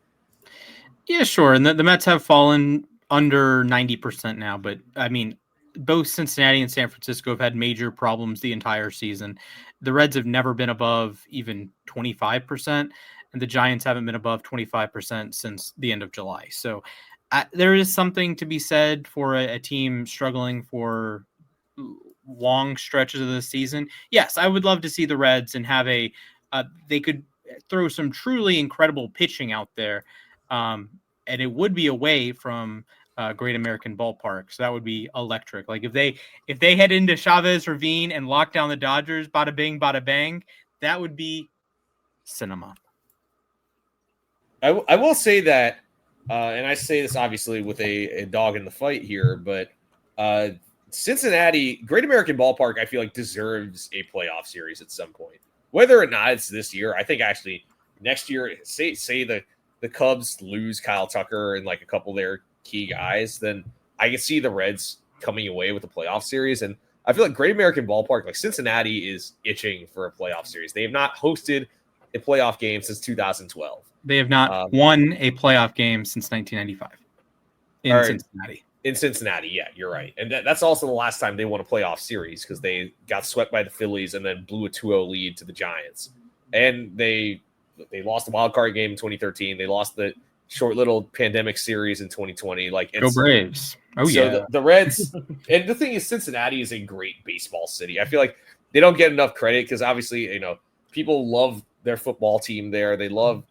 Speaker 3: Yeah, sure. And the Mets have fallen under 90% now, but I mean, both Cincinnati and San Francisco have had major problems the entire season. The Reds have never been above even 25%, and the Giants haven't been above 25% since the end of July. So there is something to be said for a team struggling for long stretches of the season. Yes, I would love to see the Reds and have they could throw some truly incredible pitching out there. And it would be away from Great American Ballpark. So that would be electric. Like if they head into Chavez Ravine and lock down the Dodgers, bada bing, bada bang, that would be cinema.
Speaker 4: I will say that, and I say this obviously with a dog in the fight here, but Cincinnati, Great American Ballpark, I feel like deserves a playoff series at some point. Whether or not it's this year, I think actually next year, say the Cubs lose Kyle Tucker and like a couple of their key guys, then I can see the Reds coming away with a playoff series. And I feel like Great American Ballpark, like Cincinnati is itching for a playoff series. They have not hosted a playoff game since 2012.
Speaker 3: They have not won a playoff game since 1995 in Cincinnati.
Speaker 4: In Cincinnati, yeah, you're right. And that's also the last time they won a playoff series because they got swept by the Phillies and then blew a 2-0 lead to the Giants. And they lost the wild card game in 2013. They lost the short little pandemic series in 2020. Like
Speaker 3: go Braves. Oh,
Speaker 4: so
Speaker 3: yeah.
Speaker 4: The Reds. And the thing is, Cincinnati is a great baseball city. I feel like they don't get enough credit because obviously, people love their football team there. They love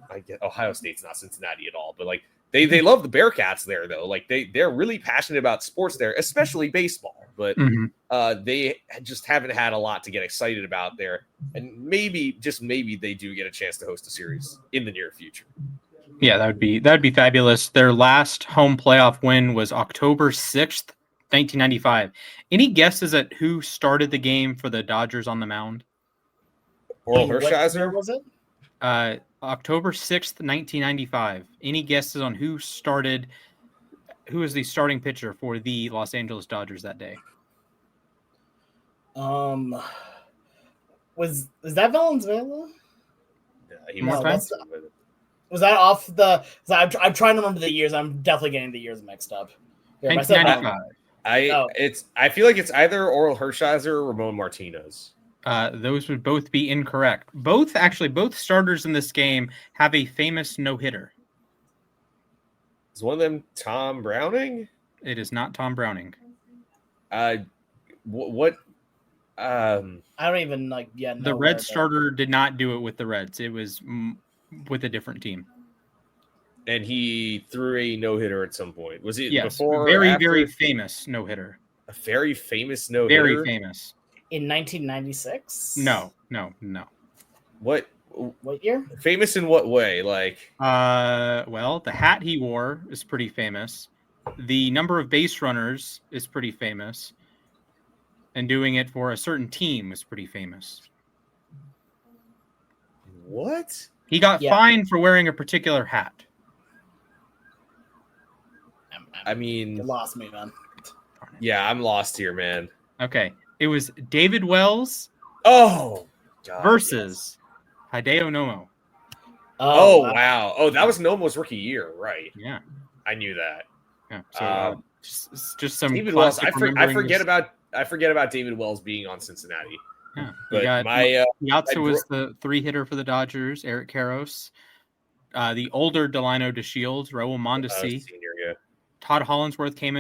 Speaker 4: I get Ohio State's not Cincinnati at all, but like They love the Bearcats there though. Like they're really passionate about sports there, especially baseball. But they just haven't had a lot to get excited about there. And maybe they do get a chance to host a series in the near future.
Speaker 3: Yeah, that'd be fabulous. Their last home playoff win was October 6th, 1995. Any guesses at who started the game for the Dodgers on the mound?
Speaker 4: Oral
Speaker 2: What
Speaker 4: Hershiser?
Speaker 2: year was it?
Speaker 3: October 6th, 1995. Any guesses on who was the starting pitcher for the Los Angeles Dodgers that day?
Speaker 2: Was that Valenzuela?
Speaker 4: Yeah,
Speaker 2: was that off the? I'm trying to remember the years. I'm definitely getting the years mixed up. Here,
Speaker 3: 1995.
Speaker 4: I feel like it's either Oral Hershiser or Ramon Martinez.
Speaker 3: Those would both be incorrect. Both starters in this game have a famous no-hitter.
Speaker 4: Is one of them Tom Browning?
Speaker 3: It is not Tom Browning.
Speaker 4: What?
Speaker 2: I don't even know.
Speaker 3: The Red starter did not do it with the Reds. It was with a different team.
Speaker 4: And he threw a no-hitter at some point. Was it before?
Speaker 3: Very famous no-hitter.
Speaker 4: A very famous no-hitter?
Speaker 3: Very famous.
Speaker 2: In 1996?
Speaker 3: No.
Speaker 4: What
Speaker 2: year?
Speaker 4: Famous in what way? Like,
Speaker 3: well, the hat he wore is pretty famous. The number of base runners is pretty famous. And doing it for a certain team is pretty famous.
Speaker 4: What?
Speaker 3: He got fined for wearing a particular hat.
Speaker 2: You lost me, man.
Speaker 4: Yeah, I'm lost here, man.
Speaker 3: Okay. It was David Wells versus Hideo Nomo.
Speaker 4: Oh, wow. Oh, that was Nomo's rookie year, right?
Speaker 3: Yeah.
Speaker 4: I knew that.
Speaker 3: Yeah. So just some
Speaker 4: David Wells. I forget about David Wells being on Cincinnati.
Speaker 3: Yeah.
Speaker 4: But
Speaker 3: Yatsu was the 3-hitter for the Dodgers, Eric Karros. The older Delino DeShields, Raul Mondesi.
Speaker 4: Senior, yeah.
Speaker 3: Todd Hollinsworth came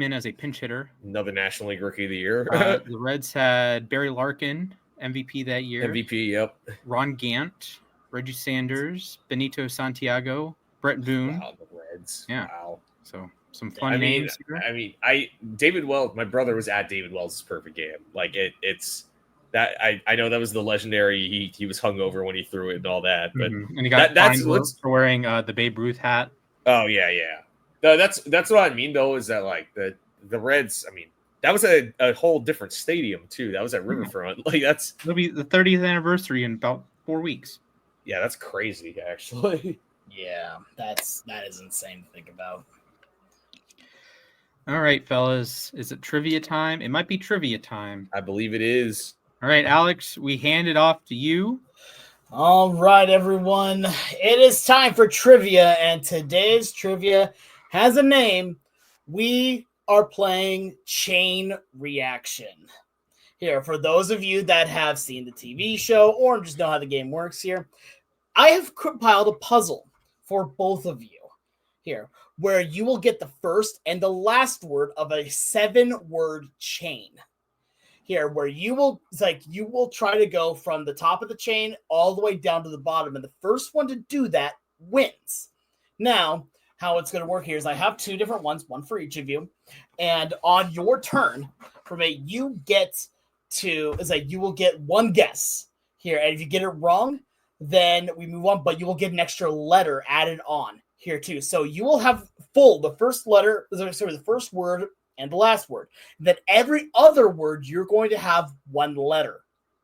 Speaker 3: in as a pinch hitter.
Speaker 4: Another National League Rookie of the Year.
Speaker 3: The Reds had Barry Larkin, MVP that year.
Speaker 4: MVP, yep.
Speaker 3: Ron Gant, Reggie Sanders, Benito Santiago, Brett Boone.
Speaker 4: Wow, the Reds.
Speaker 3: Yeah.
Speaker 4: Wow.
Speaker 3: So some fun names
Speaker 4: here. David Wells, my brother was at David Wells' perfect game. Like it's that I know that was the legendary he was hungover when he threw it and all that. But
Speaker 3: and he got fined for wearing the Babe Ruth hat.
Speaker 4: Oh yeah. No, that's what I mean though, is that like the Reds, that was a whole different stadium too. That was at Riverfront. Like
Speaker 3: it'll be the 30th anniversary in about 4 weeks.
Speaker 4: Yeah, that's crazy actually.
Speaker 2: Yeah, that is insane to think about.
Speaker 3: All right, fellas. Is it trivia time? It might be trivia time.
Speaker 4: I believe it is.
Speaker 3: All right, Alex, we hand it off to you.
Speaker 2: All right, everyone. It is time for trivia, and today's trivia has a name. We are playing Chain Reaction. Here, for those of you that have seen the TV show or just know how the game works here, I have compiled a puzzle for both of you here, where you will get the first and the last word of a 7-word chain. Here, where you will try to go from the top of the chain all the way down to the bottom, and the first one to do that wins. Now, how it's going to work here is I have 2 different ones, one for each of you, and on your turn, you will get one guess here, and if you get it wrong, then we move on, but you will get an extra letter added on here too. So you will have the first word and the last word. Then every other word, you're going to have one letter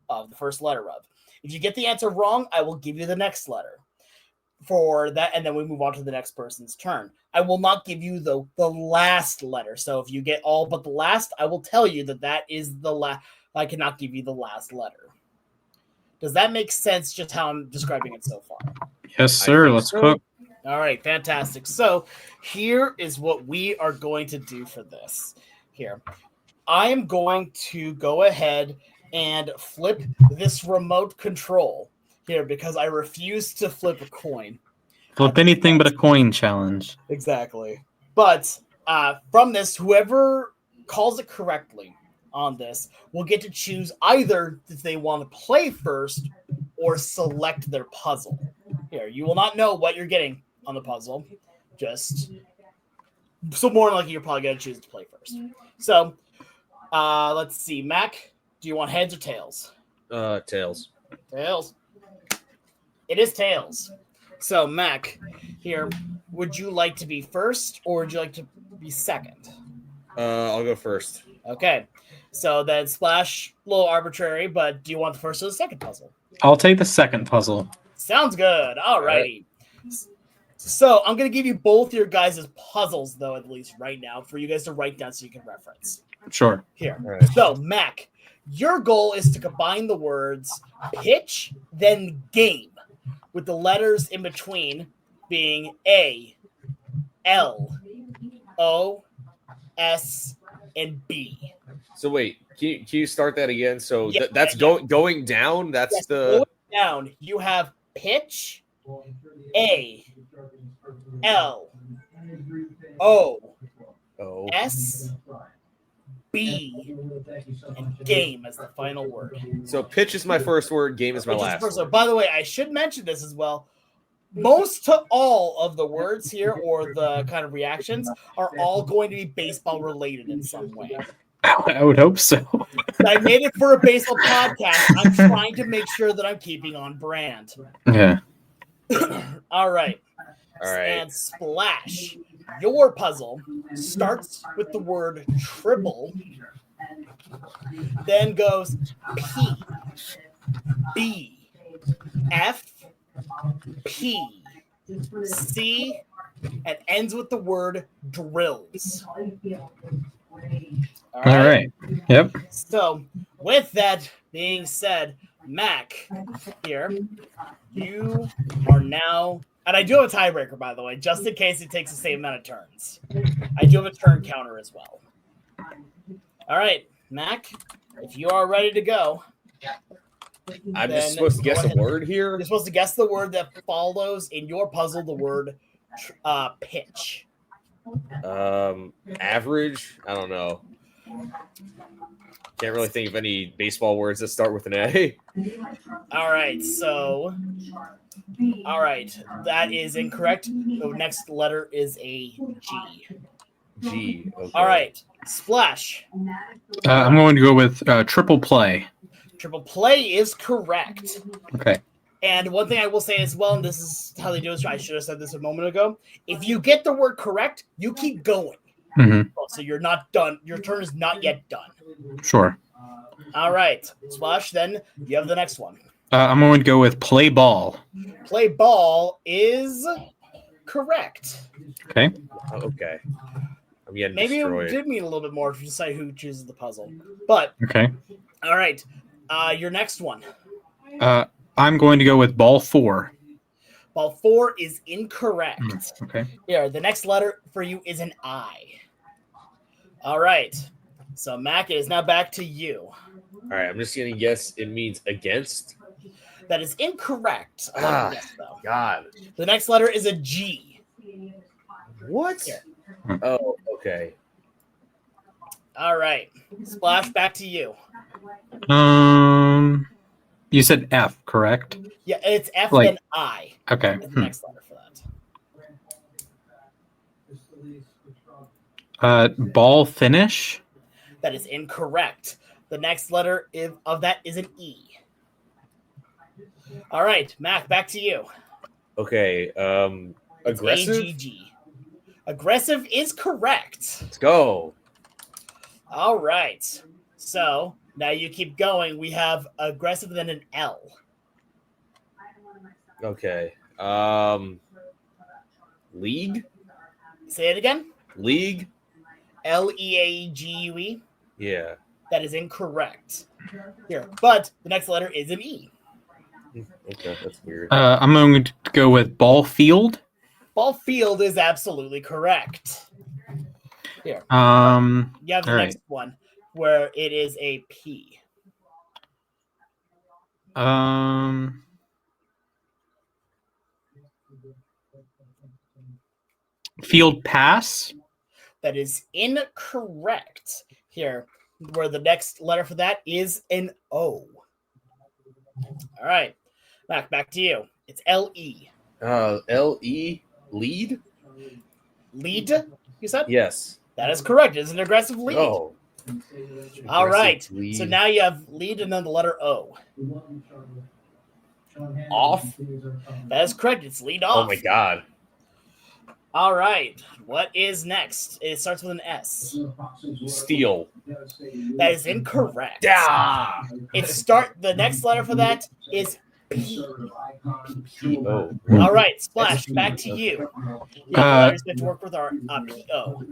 Speaker 2: of the first letter of. If you get the answer wrong, I will give you the next letter for that, and then we move on to the next person's turn. I will not give you the last letter. So if you get all but the last, I will tell you that is the last. I cannot give you the last letter. Does that make sense, just how I'm describing it so far?
Speaker 3: Yes, sir. Let's cook.
Speaker 2: All right, fantastic. So here is what we are going to do for this. Here, I am going to go ahead and flip this remote control here because I refuse to flip a coin.
Speaker 3: Flip anything but a coin challenge.
Speaker 2: Exactly. But from this, whoever calls it correctly on this will get to choose either if they want to play first or select their puzzle. Here, you will not know what you're getting on the puzzle, So more than likely, you're probably going to choose to play first. So, let's see. Mac, do you want heads or tails?
Speaker 4: Tails.
Speaker 2: Tails. It is tails. So, Mac, here, would you like to be first or would you like to be second?
Speaker 4: I'll go first.
Speaker 2: Okay. So then Splash, a little arbitrary, but do you want the first or the second puzzle?
Speaker 3: I'll take the second puzzle.
Speaker 2: Sounds good. All righty. So I'm going to give you both your guys' puzzles, though, at least right now, for you guys to write down so you can reference.
Speaker 3: Sure.
Speaker 2: Here.
Speaker 4: Right.
Speaker 2: So, Mac, your goal is to combine the words pitch, then game, with the letters in between being A, L, O, S, and B.
Speaker 4: So wait, can you start that again? So
Speaker 2: Yeah,
Speaker 4: that's going down. That's
Speaker 2: Yes,
Speaker 4: the
Speaker 2: going down. You have pitch, A, L, O,
Speaker 4: oh.
Speaker 2: S, B, and game as the final word.
Speaker 4: So pitch is my first word. Game is my last.
Speaker 2: So, by the way, I should mention this as well. Most to all of the words here, or the kind of reactions, are all going to be baseball related in some way.
Speaker 3: I would hope so.
Speaker 2: I made it for a baseball podcast. I'm trying to make sure that I'm keeping on brand.
Speaker 3: Yeah.
Speaker 2: All right.
Speaker 4: All right.
Speaker 2: And Splash, your puzzle starts with the word triple, then goes P, B, F, P, C, and ends with the word drills.
Speaker 3: All right. Yep.
Speaker 2: So, with that being said, Mac, here, you are now, and I do have a tiebreaker, by the way, just in case it takes the same amount of turns. I do have a turn counter as well. All right, Mac, if you are ready to go.
Speaker 4: I'm just supposed to guess a word here.
Speaker 2: You're supposed to guess the word that follows in your puzzle, the word pitch.
Speaker 4: Average. I don't know. Can't really think of any baseball words that start with an A.
Speaker 2: All right, that is incorrect. The next letter is a G.
Speaker 4: G. Okay.
Speaker 2: All right, Splash.
Speaker 3: I'm going to go with triple play.
Speaker 2: Triple play is correct.
Speaker 3: Okay.
Speaker 2: And one thing I will say as well, and this is how they do it, I should have said this a moment ago. If you get the word correct, you keep going.
Speaker 3: Mm-hmm.
Speaker 2: So you're not done. Your turn is not yet done.
Speaker 3: Sure.
Speaker 2: All right, Splash, then you have the next one.
Speaker 3: I'm going to go with play ball.
Speaker 2: Play ball is correct.
Speaker 3: Okay.
Speaker 4: Okay. I'm getting
Speaker 2: Maybe
Speaker 4: destroyed.
Speaker 2: it did mean a little bit more if you decide who chooses the puzzle. But,
Speaker 3: Okay.
Speaker 2: all right, your next one.
Speaker 3: I'm going to go with ball 4.
Speaker 2: Ball 4 is incorrect.
Speaker 3: Okay.
Speaker 2: Here, the next letter for you is an I. All right. So, Mac, it is now back to you.
Speaker 4: All right. I'm just gonna guess it means against.
Speaker 2: That is incorrect. I like to guess, though.
Speaker 4: God.
Speaker 2: The next letter is a G.
Speaker 4: What?
Speaker 2: Here.
Speaker 4: Oh. Okay.
Speaker 2: All right. Splash, back to you.
Speaker 3: You said F, correct?
Speaker 2: Yeah, it's F
Speaker 3: Like-
Speaker 2: and I.
Speaker 3: Okay.
Speaker 2: Is the next letter for that.
Speaker 3: Ball finish.
Speaker 2: That is incorrect. The next letter of that is an E. All right, Mac, back to you.
Speaker 4: Okay.
Speaker 2: It's
Speaker 4: Aggressive.
Speaker 2: AGG. Aggressive is correct.
Speaker 4: Let's go.
Speaker 2: All right. So now you keep going. We have aggressive, then an L.
Speaker 4: Okay. League.
Speaker 2: Say it again.
Speaker 4: League.
Speaker 2: League.
Speaker 4: Yeah.
Speaker 2: That is incorrect. Here, but the next letter is an E.
Speaker 4: Okay, that's weird.
Speaker 3: I'm going to go with ball field.
Speaker 2: Ball field is absolutely correct. Here. You have the
Speaker 3: all
Speaker 2: next one where it is a P.
Speaker 3: Field pass.
Speaker 2: That is incorrect. Here, where the next letter for that is an O. All right. Back to you. It's L-E.
Speaker 4: L-E. Lead.
Speaker 2: Lead, you said?
Speaker 4: Yes.
Speaker 2: That is correct. It's an aggressive lead.
Speaker 4: Oh.
Speaker 2: All right.
Speaker 4: Lead.
Speaker 2: So now you have lead and then the letter O.
Speaker 4: Off?
Speaker 2: That is correct. It's lead off.
Speaker 4: Oh my god.
Speaker 2: All right. What is next? It starts with an S.
Speaker 4: Steal.
Speaker 2: That is incorrect.
Speaker 4: Yeah.
Speaker 2: The next letter for that is P.
Speaker 4: Oh.
Speaker 2: All right, Splash, back to you. The letters we have to work with are P-O.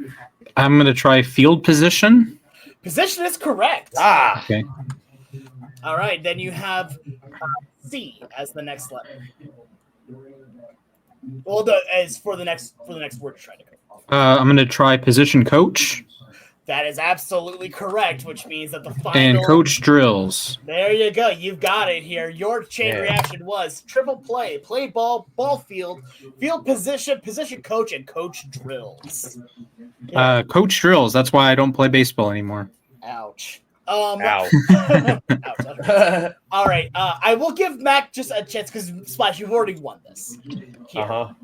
Speaker 3: I'm going to try field position.
Speaker 2: Position is correct.
Speaker 3: Okay.
Speaker 2: All right, then you have C as the next letter. Well, as for the next word to try to go.
Speaker 3: I'm going to try position coach.
Speaker 2: That is absolutely correct, which means that the final...
Speaker 3: And coach drills.
Speaker 2: There you go. You've got it here. Your chain reaction was triple play, play ball, ball field, field position, position coach, and coach drills. Yeah.
Speaker 3: Coach drills. That's why I don't play baseball anymore.
Speaker 2: Ouch.
Speaker 4: Ow.
Speaker 2: Ouch. All right. I will give Mac just a chance because, Splash, you've already won this.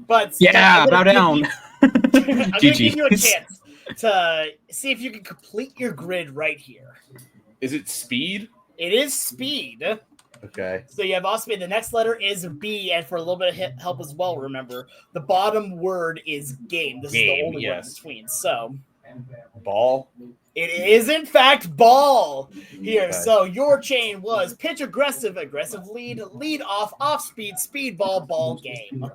Speaker 2: But
Speaker 3: yeah, bow down.
Speaker 2: I'm going to give you a
Speaker 3: GG.
Speaker 2: chance to see if you can complete your grid right here.
Speaker 4: Is it speed?
Speaker 2: It is speed.
Speaker 4: Okay.
Speaker 2: So you have also the next letter is B, and for a little bit of help as well, remember the bottom word is game. This is the only word between. So
Speaker 4: ball.
Speaker 2: It is in fact ball here.
Speaker 4: Okay.
Speaker 2: So your chain was pitch aggressive, aggressive lead off speed, speed ball game.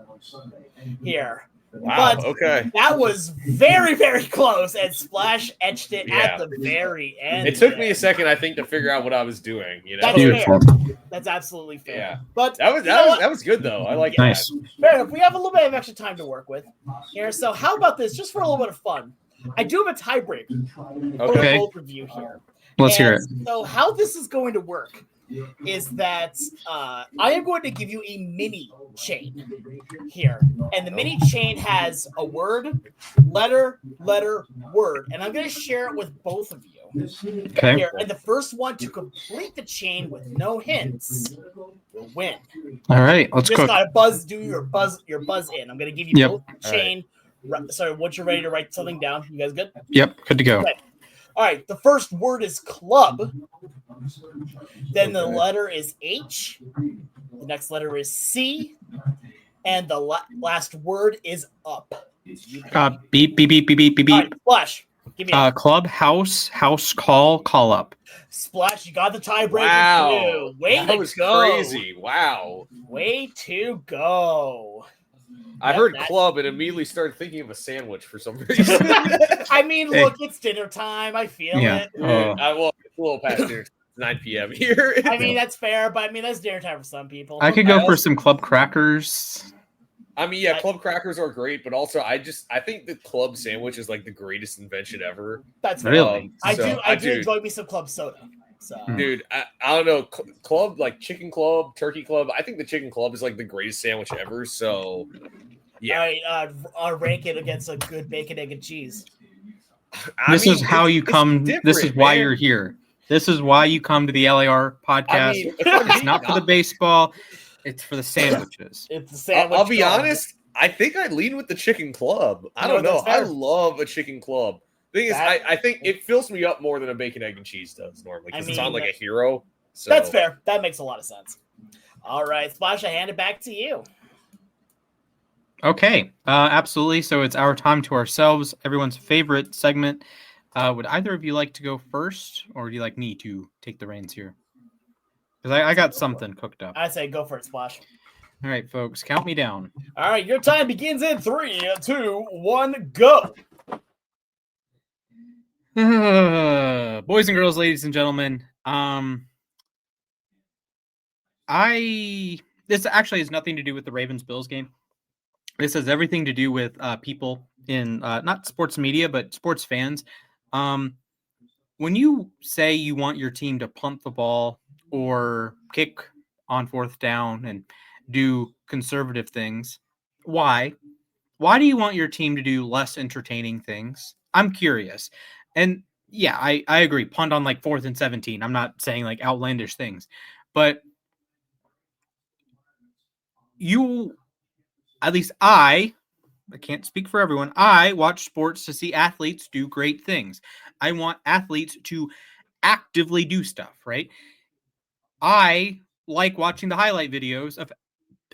Speaker 2: Here.
Speaker 4: Wow.
Speaker 2: But
Speaker 4: okay.
Speaker 2: That was very, very close, and Splash etched it at the very end.
Speaker 4: It took me a second, I think, to figure out what I was doing. You know,
Speaker 2: That's
Speaker 3: Beautiful.
Speaker 2: fair. That's absolutely fair.
Speaker 4: Yeah.
Speaker 2: But
Speaker 4: that was good though. I like
Speaker 3: Nice.
Speaker 4: that.
Speaker 2: Fair enough. We have a little bit of extra time to work with here. So how about this? Just for a little bit of fun, I do have a tiebreaker for
Speaker 3: Okay.
Speaker 2: both of you here.
Speaker 3: Let's hear it.
Speaker 2: So how this is going to work is that I am going to give you a mini chain here. And the mini chain has a word, letter, word. And I'm going to share it with both of you.
Speaker 3: Okay.
Speaker 2: Here. And the first one to complete the chain with no hints will win.
Speaker 3: All right. Let's
Speaker 2: Just
Speaker 3: cook.
Speaker 2: gotta do your buzz in. I'm gonna give you both chain. Sorry, once you're ready to write something down, you guys good?
Speaker 3: Yep. Good to go.
Speaker 2: Okay. All right. The first word is club. Then the letter is H. The next letter is C, and the last word is up.
Speaker 3: Beep, beep, beep, beep, beep, beep,
Speaker 2: All
Speaker 3: beep.
Speaker 2: right, Splash. Give me a
Speaker 3: Club, house call up.
Speaker 2: Splash. You got the tiebreaker
Speaker 4: Wow.
Speaker 2: too. Way
Speaker 4: that
Speaker 2: to
Speaker 4: was
Speaker 2: go.
Speaker 4: crazy. Wow.
Speaker 2: Way to go.
Speaker 4: I heard club and immediately started thinking of a sandwich for some reason.
Speaker 2: I mean, look, it's dinner time. I feel it.
Speaker 4: Well, it's a little past dinner. It's 9 p.m. here.
Speaker 2: I mean, that's fair, but I mean, that's dinner time for some people.
Speaker 3: I could go for some club crackers.
Speaker 4: I mean, yeah, club crackers are great, but also I think the club sandwich is like the greatest invention ever.
Speaker 3: That's fair. Really.
Speaker 2: I do enjoy me some club soda. So.
Speaker 4: Dude, I don't know, club like chicken club, turkey club. I think the chicken club is like the greatest sandwich ever. So, yeah,
Speaker 2: I'll rank it against a good bacon, egg, and cheese.
Speaker 3: This is how you come. This is why you're here. This is why you come to the LAR podcast. It's not for the baseball. It's for the sandwiches.
Speaker 2: It's the sandwich.
Speaker 4: I'll be honest. I think I lean with the chicken club. I don't know. I love a chicken club. Thing is, I think it fills me up more than a bacon, egg, and cheese does normally because it's on like a hero. So.
Speaker 2: That's fair. That makes a lot of sense. All right, Splash, I hand it back to you.
Speaker 3: Okay, absolutely. So it's our time to ourselves, everyone's favorite segment. Would either of you like to go first, or do you like me to take the reins here? Because I got something cooked up.
Speaker 2: I say go for it, Splash.
Speaker 3: All right, folks, count me down.
Speaker 2: All right, your time begins in 3, 2, 1, go.
Speaker 3: Boys and girls, ladies and gentlemen, this actually has nothing to do with the Ravens-Bills game. This has everything to do with people in not sports media, but sports fans. When you say you want your team to punt the ball or kick on 4th down and do conservative things, why? Why do you want your team to do less entertaining things? I'm curious. And yeah, I agree. Punt on like 4th and 17. I'm not saying like outlandish things, but at least I I can't speak for everyone. I watch sports to see athletes do great things. I want athletes to actively do stuff, right? I like watching the highlight videos of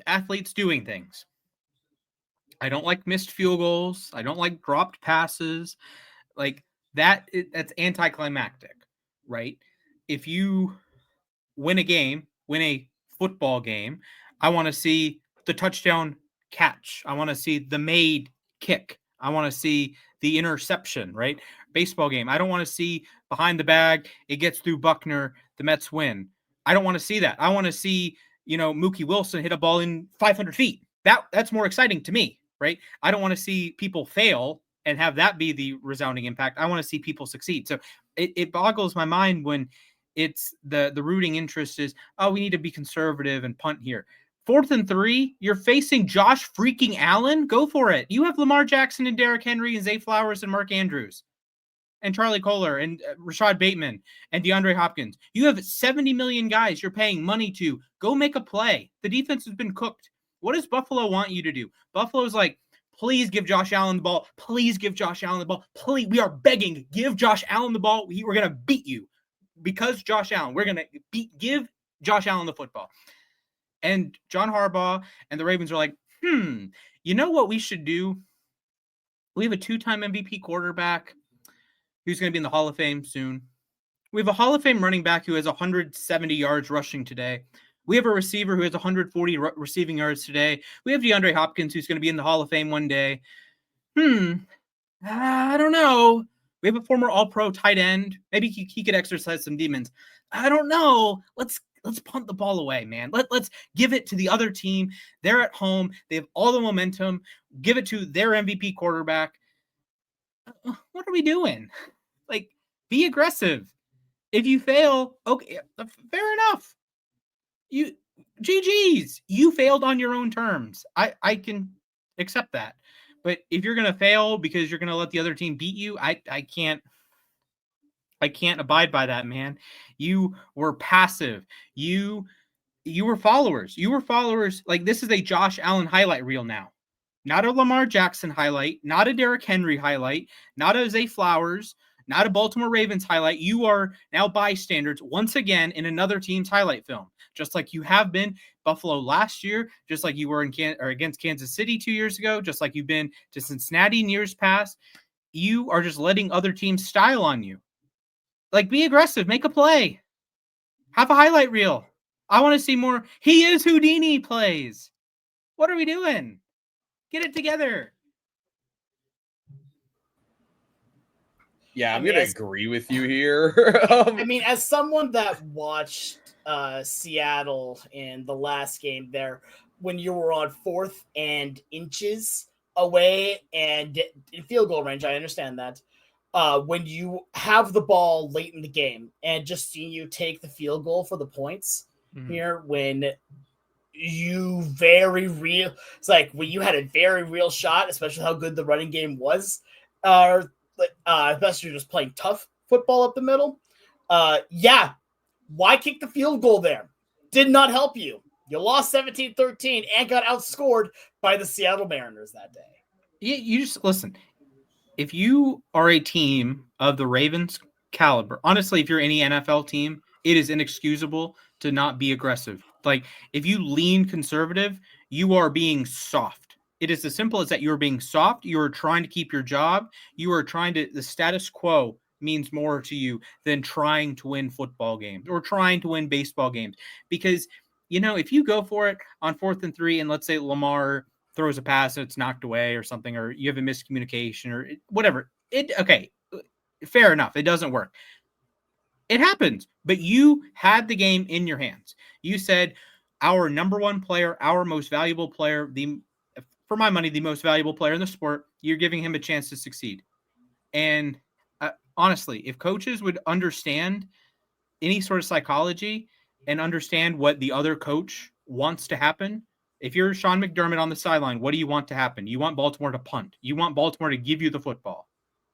Speaker 3: athletes doing things. I don't like missed field goals. I don't like dropped passes. Like that's anticlimactic, right? If you win a football game, I want to see the touchdown catch. I want to see the made kick. I want to see the interception, right? Baseball game. I don't want to see behind the bag, it gets through Buckner, the Mets win. I don't want to see that. I want to see, Mookie Wilson hit a ball in 500 feet. That's more exciting to me, right? I don't want to see people fail and have that be the resounding impact. I want to see people succeed. So it boggles my mind when it's the rooting interest is, we need to be conservative and punt here. 4th and 3, you're facing Josh freaking Allen. Go for it. You have Lamar Jackson and Derrick Henry and Zay Flowers and Mark Andrews and Charlie Kohler and Rashad Bateman and DeAndre Hopkins. You have 70 million guys you're paying money to. Go make a play. The defense has been cooked. What does Buffalo want you to do? Buffalo's like, please give Josh Allen the ball. Please give Josh Allen the ball. Please, we are begging. Give Josh Allen the ball. We're going to beat you. Because Josh Allen, we're going to give Josh Allen the football. And John Harbaugh and the Ravens are like, you know what we should do? We have a 2-time MVP quarterback who's going to be in the Hall of Fame soon. We have a Hall of Fame running back who has 170 yards rushing today. We have a receiver who has 140 receiving yards today. We have DeAndre Hopkins who's going to be in the Hall of Fame one day. I don't know. We have a former All-Pro tight end. Maybe he could exercise some demons. I don't know. Let's punt the ball away, man. Let's give it to the other team. They're at home. They have all the momentum. Give it to their MVP quarterback. What are we doing? Like, be aggressive. If you fail, okay, fair enough. GG's. You failed on your own terms. I can accept that. But if you're going to fail because you're going to let the other team beat you, I can't abide by that, man. You were passive. You were followers. You were followers. Like, this is a Josh Allen highlight reel now. Not a Lamar Jackson highlight, not a Derrick Henry highlight, not a Zay Flowers, not a Baltimore Ravens highlight. You are now bystanders once again in another team's highlight film, just like you have been Buffalo last year, just like you were against Kansas City 2 years ago, just like you've been to Cincinnati in years past. You are just letting other teams style on you. Like, be aggressive, make a play, have a highlight reel. I want to see more. He is Houdini plays. What are we doing? Get it together.
Speaker 4: Yeah, I'm going to agree with you here.
Speaker 2: As someone that watched Seattle in the last game there, when you were on 4th and inches away and in field goal range, I understand that. When you have the ball late in the game and just seeing you take the field goal for the points here when it's like when you had a very real shot, especially how good the running game was, especially just playing tough football up the middle. Why kick the field goal there? Did not help you. You lost 17-13 and got outscored by the Seattle Mariners that day.
Speaker 3: You just listen. If you are a team of the Ravens caliber, honestly, if you're any NFL team, it is inexcusable to not be aggressive. Like, if you lean conservative, you are being soft. It is as simple as that. You are being soft. You are trying to keep your job. You are the status quo means more to you than trying to win football games or trying to win baseball games. Because, if you go for it on 4th and 3 and let's say Lamar throws a pass and it's knocked away or something, or you have a miscommunication or whatever. Fair enough. It doesn't work. It happens, but you had the game in your hands. You said our number one player, our most valuable player, for my money, the most valuable player in the sport, you're giving him a chance to succeed. And honestly, if coaches would understand any sort of psychology and understand what the other coach wants to happen, if you're Sean McDermott on the sideline, what do you want to happen? You want Baltimore to punt. You want Baltimore to give you the football.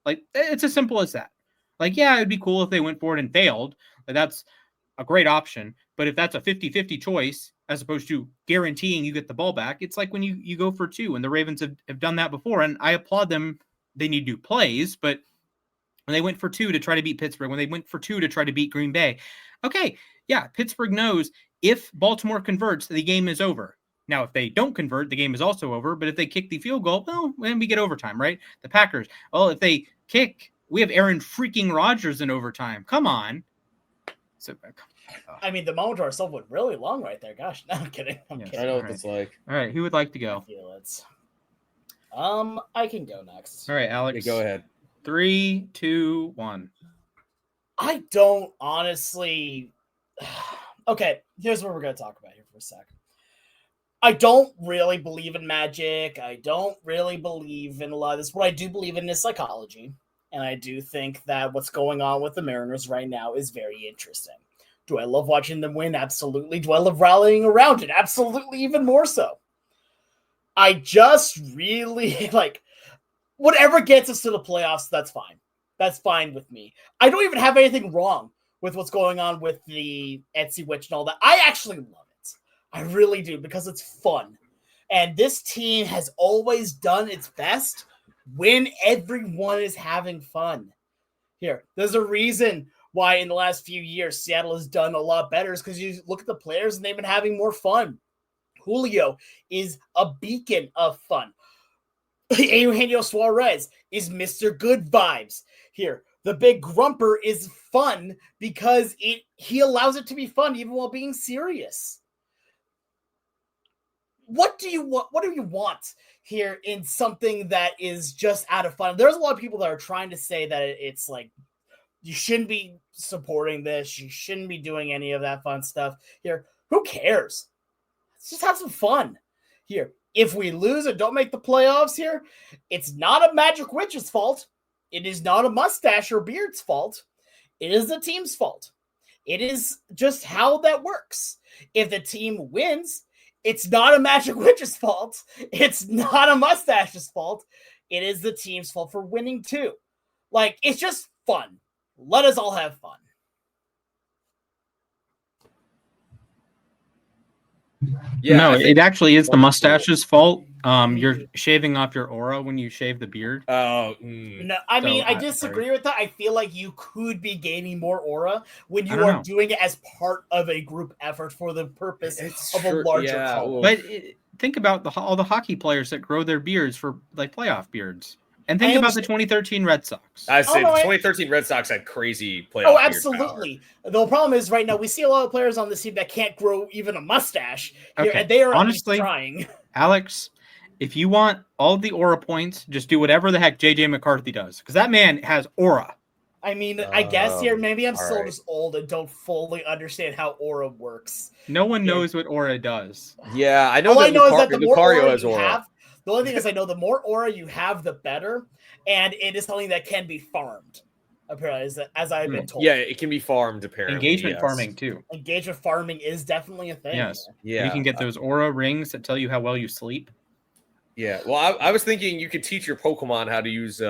Speaker 3: Like, it's as simple as that. Like, yeah, it'd be cool if they went for it and failed. But that's a great option. But if that's a 50-50 choice, as opposed to guaranteeing you get the ball back, it's like when you go for 2, and the Ravens have done that before, and I applaud them. They need to do plays, but when they went for 2 to try to beat Pittsburgh, when they went for 2 to try to beat Green Bay, okay, yeah, Pittsburgh knows if Baltimore converts, the game is over. Now, if they don't convert, the game is also over. But if they kick the field goal, well, then we get overtime, right? The Packers, well, if they kick, we have Aaron freaking Rodgers in overtime. Come on. So,
Speaker 2: I mean, the moment ourselves went really long right there. Gosh, no, I'm kidding. I'm
Speaker 3: Yes.
Speaker 2: kidding.
Speaker 4: I know
Speaker 3: All
Speaker 4: what
Speaker 3: right.
Speaker 4: it's like.
Speaker 3: All right, who would like to
Speaker 2: I
Speaker 3: go?
Speaker 2: feel it. I can go next.
Speaker 3: All right, Alex.
Speaker 4: Yeah, go ahead.
Speaker 3: 3, 2, 1.
Speaker 2: I don't honestly. Okay, here's what we're going to talk about here for a sec. I don't really believe in magic. I don't really believe in a lot of this. What I do believe in is psychology. And I do think that what's going on with the Mariners right now is very interesting. Do I love watching them win? Absolutely. Do I love rallying around it? Absolutely, even more so. I just really, whatever gets us to the playoffs, that's fine. That's fine with me. I don't even have anything wrong with what's going on with the Etsy Witch and all that. I actually love it. I really do, because it's fun. And this team has always done its best when everyone is having fun. Here, there's a reason why in the last few years Seattle has done a lot better, is because you look at the players and they've been having more fun. Julio is a beacon of fun. Eugenio Suarez is Mr. Good Vibes. Here, the big grumper is fun because he allows it to be fun even while being serious. What do you want? What do you want here in something that is just out of fun? There's a lot of people that are trying to say that it's like, you shouldn't be supporting this. You shouldn't be doing any of that fun stuff here. Who cares? Let's just have some fun here. If we lose and don't make the playoffs here, it's not a Magic Witch's fault. It is not a Mustache or Beard's fault. It is the team's fault. It is just how that works. If the team wins, it's not a Magic Witch's fault. It's not a Mustache's fault. It is the team's fault for winning too. It's just fun. Let us all have fun.
Speaker 3: Yeah, no, it actually is the mustache's fault. You're shaving off your aura when you shave the beard.
Speaker 2: No, I mean, I disagree with that. I feel like you could be gaining more aura when you are doing it as part of a group effort for the purpose of a larger cause.
Speaker 3: But think about all the hockey players that grow their beards for playoff beards. And think about the 2013 Red Sox.
Speaker 4: I'd say the 2013 Red Sox had crazy playoff.
Speaker 2: Oh, absolutely. The problem is right now we see a lot of players on this team that can't grow even a mustache. Here, and they are honestly trying.
Speaker 3: Alex, if you want all the aura points, just do whatever the heck JJ McCarthy does, because that man has aura.
Speaker 2: I mean, I guess here maybe I'm still just old and don't fully understand how aura works.
Speaker 3: No one knows what aura does.
Speaker 4: Yeah, I know.
Speaker 2: All I know is that the more aura
Speaker 4: has aura.
Speaker 2: You have, the only thing is I know the more aura you have, the better, and it is something that can be farmed. Apparently, as I've been told.
Speaker 4: Yeah, it can be farmed. Apparently,
Speaker 3: engagement farming too.
Speaker 2: Engagement farming is definitely a thing.
Speaker 3: Yes,
Speaker 4: yeah.
Speaker 3: You can get those aura rings that tell you how well you sleep.
Speaker 4: Yeah, well, I was thinking you could teach your Pokemon how to use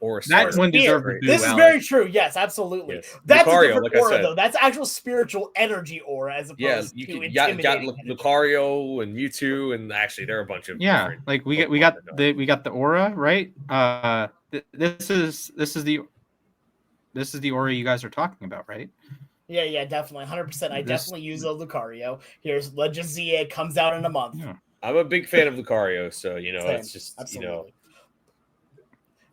Speaker 4: aura.
Speaker 3: That one deserves a boo.
Speaker 2: This is very true. Yes, absolutely. Yes. That's Lucario, a different aura, though. That's actual spiritual energy aura, as opposed to intimidating.
Speaker 4: Got Lucario and Mewtwo, and actually there are a bunch of
Speaker 3: we got the aura, right? This is the aura you guys are talking about, right?
Speaker 2: Yeah, definitely, 100%. I definitely use a Lucario. Here's Legend ZA comes out in a month.
Speaker 3: Yeah.
Speaker 4: I'm a big fan of Lucario, so it's just
Speaker 2: absolutely.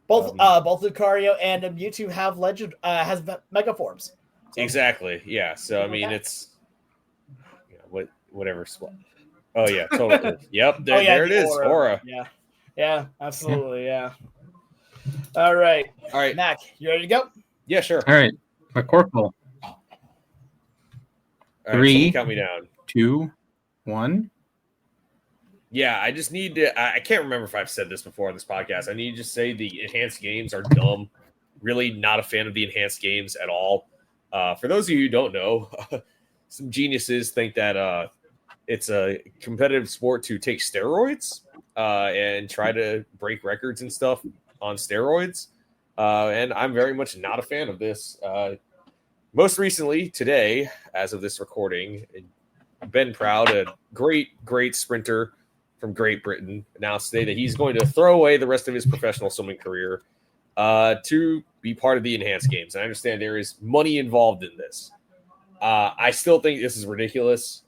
Speaker 2: Both Lucario and Mewtwo have has Mega Forms.
Speaker 4: So. Exactly. Yeah. So I mean, it's whatever. Oh yeah, totally. Yep. There it is. Aura.
Speaker 2: Yeah. Absolutely. Yeah. All right. Mac, you ready to go?
Speaker 4: Yeah, sure.
Speaker 3: All right. McCorkle.
Speaker 4: All
Speaker 3: 3,
Speaker 4: count me down.
Speaker 3: 2, 1.
Speaker 4: Yeah, I just need to. I can't remember if I've said this before on this podcast. I need to just say the enhanced games are dumb. Really not a fan of the enhanced games at all. For those of you who don't know, some geniuses think that it's a competitive sport to take steroids and try to break records and stuff on steroids. And I'm very much not a fan of this. Most recently, today, as of this recording, Ben Proud, a great sprinter from Great Britain, announced today that he's going to throw away the rest of his professional swimming career to be part of the enhanced games. And I understand there is money involved in this. I still think this is ridiculous.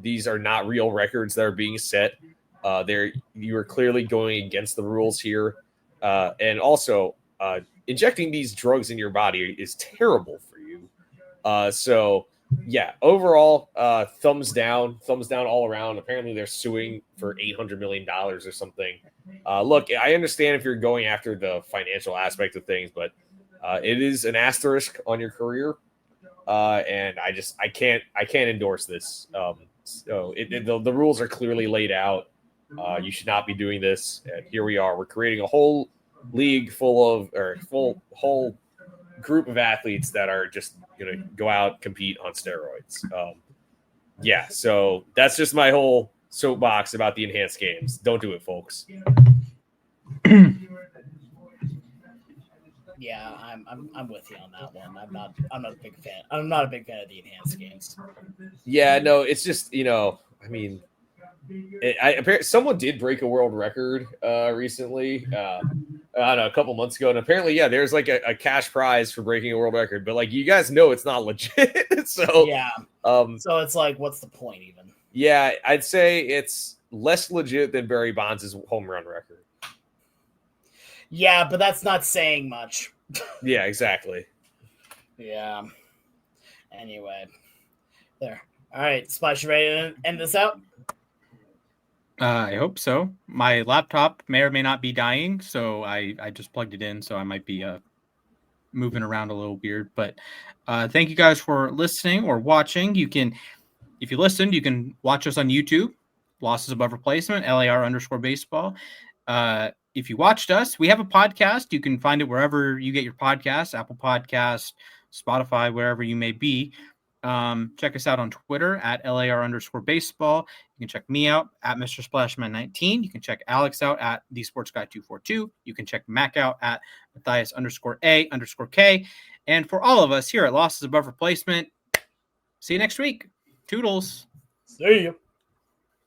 Speaker 4: These are not real records that are being set. You are clearly going against the rules here. And also, injecting these drugs in your body is terrible for you. So, yeah, overall, thumbs down all around. Apparently, they're suing for $800 million or something. Look, I understand if you're going after the financial aspect of things, but it is an asterisk on your career. And I can't endorse this. So the rules are clearly laid out. You should not be doing this. And here we are. We're creating a whole league whole group of athletes that are just going to go out, compete on steroids. Yeah. So that's just my whole soapbox about the enhanced games. Don't do it, folks.
Speaker 2: Yeah, I'm with you on that one. I'm not a big fan. I'm not a big fan of the enhanced games.
Speaker 4: Yeah, no, it's just, I mean, someone did break a world record recently. I don't know, a couple months ago, and apparently, yeah, there's like a cash prize for breaking a world record. But like, you guys know, it's not legit. So
Speaker 2: yeah, so it's like, what's the point even?
Speaker 4: Yeah, I'd say it's less legit than Barry Bonds' home run record.
Speaker 2: Yeah, but that's not saying much.
Speaker 4: Yeah, exactly.
Speaker 2: Yeah. Anyway, there. All right, Splash, you ready to end this out?
Speaker 3: I hope so. My laptop may or may not be dying, so I just plugged it in, so I might be moving around a little weird. But thank you guys for listening or watching. You can, if you listened, you can watch us on YouTube, Losses Above Replacement, LAR_baseball. If you watched us, we have a podcast. You can find it wherever you get your podcasts, Apple Podcasts, Spotify, wherever you may be. Check us out on Twitter at LAR_baseball. You can check me out at Mr. Splashman19. You can check Alex out at The Sports Guy 242. You can check Mac out at Mathias_A_K. And for all of us here at Losses Above Replacement, see you next week. Toodles.
Speaker 2: See you.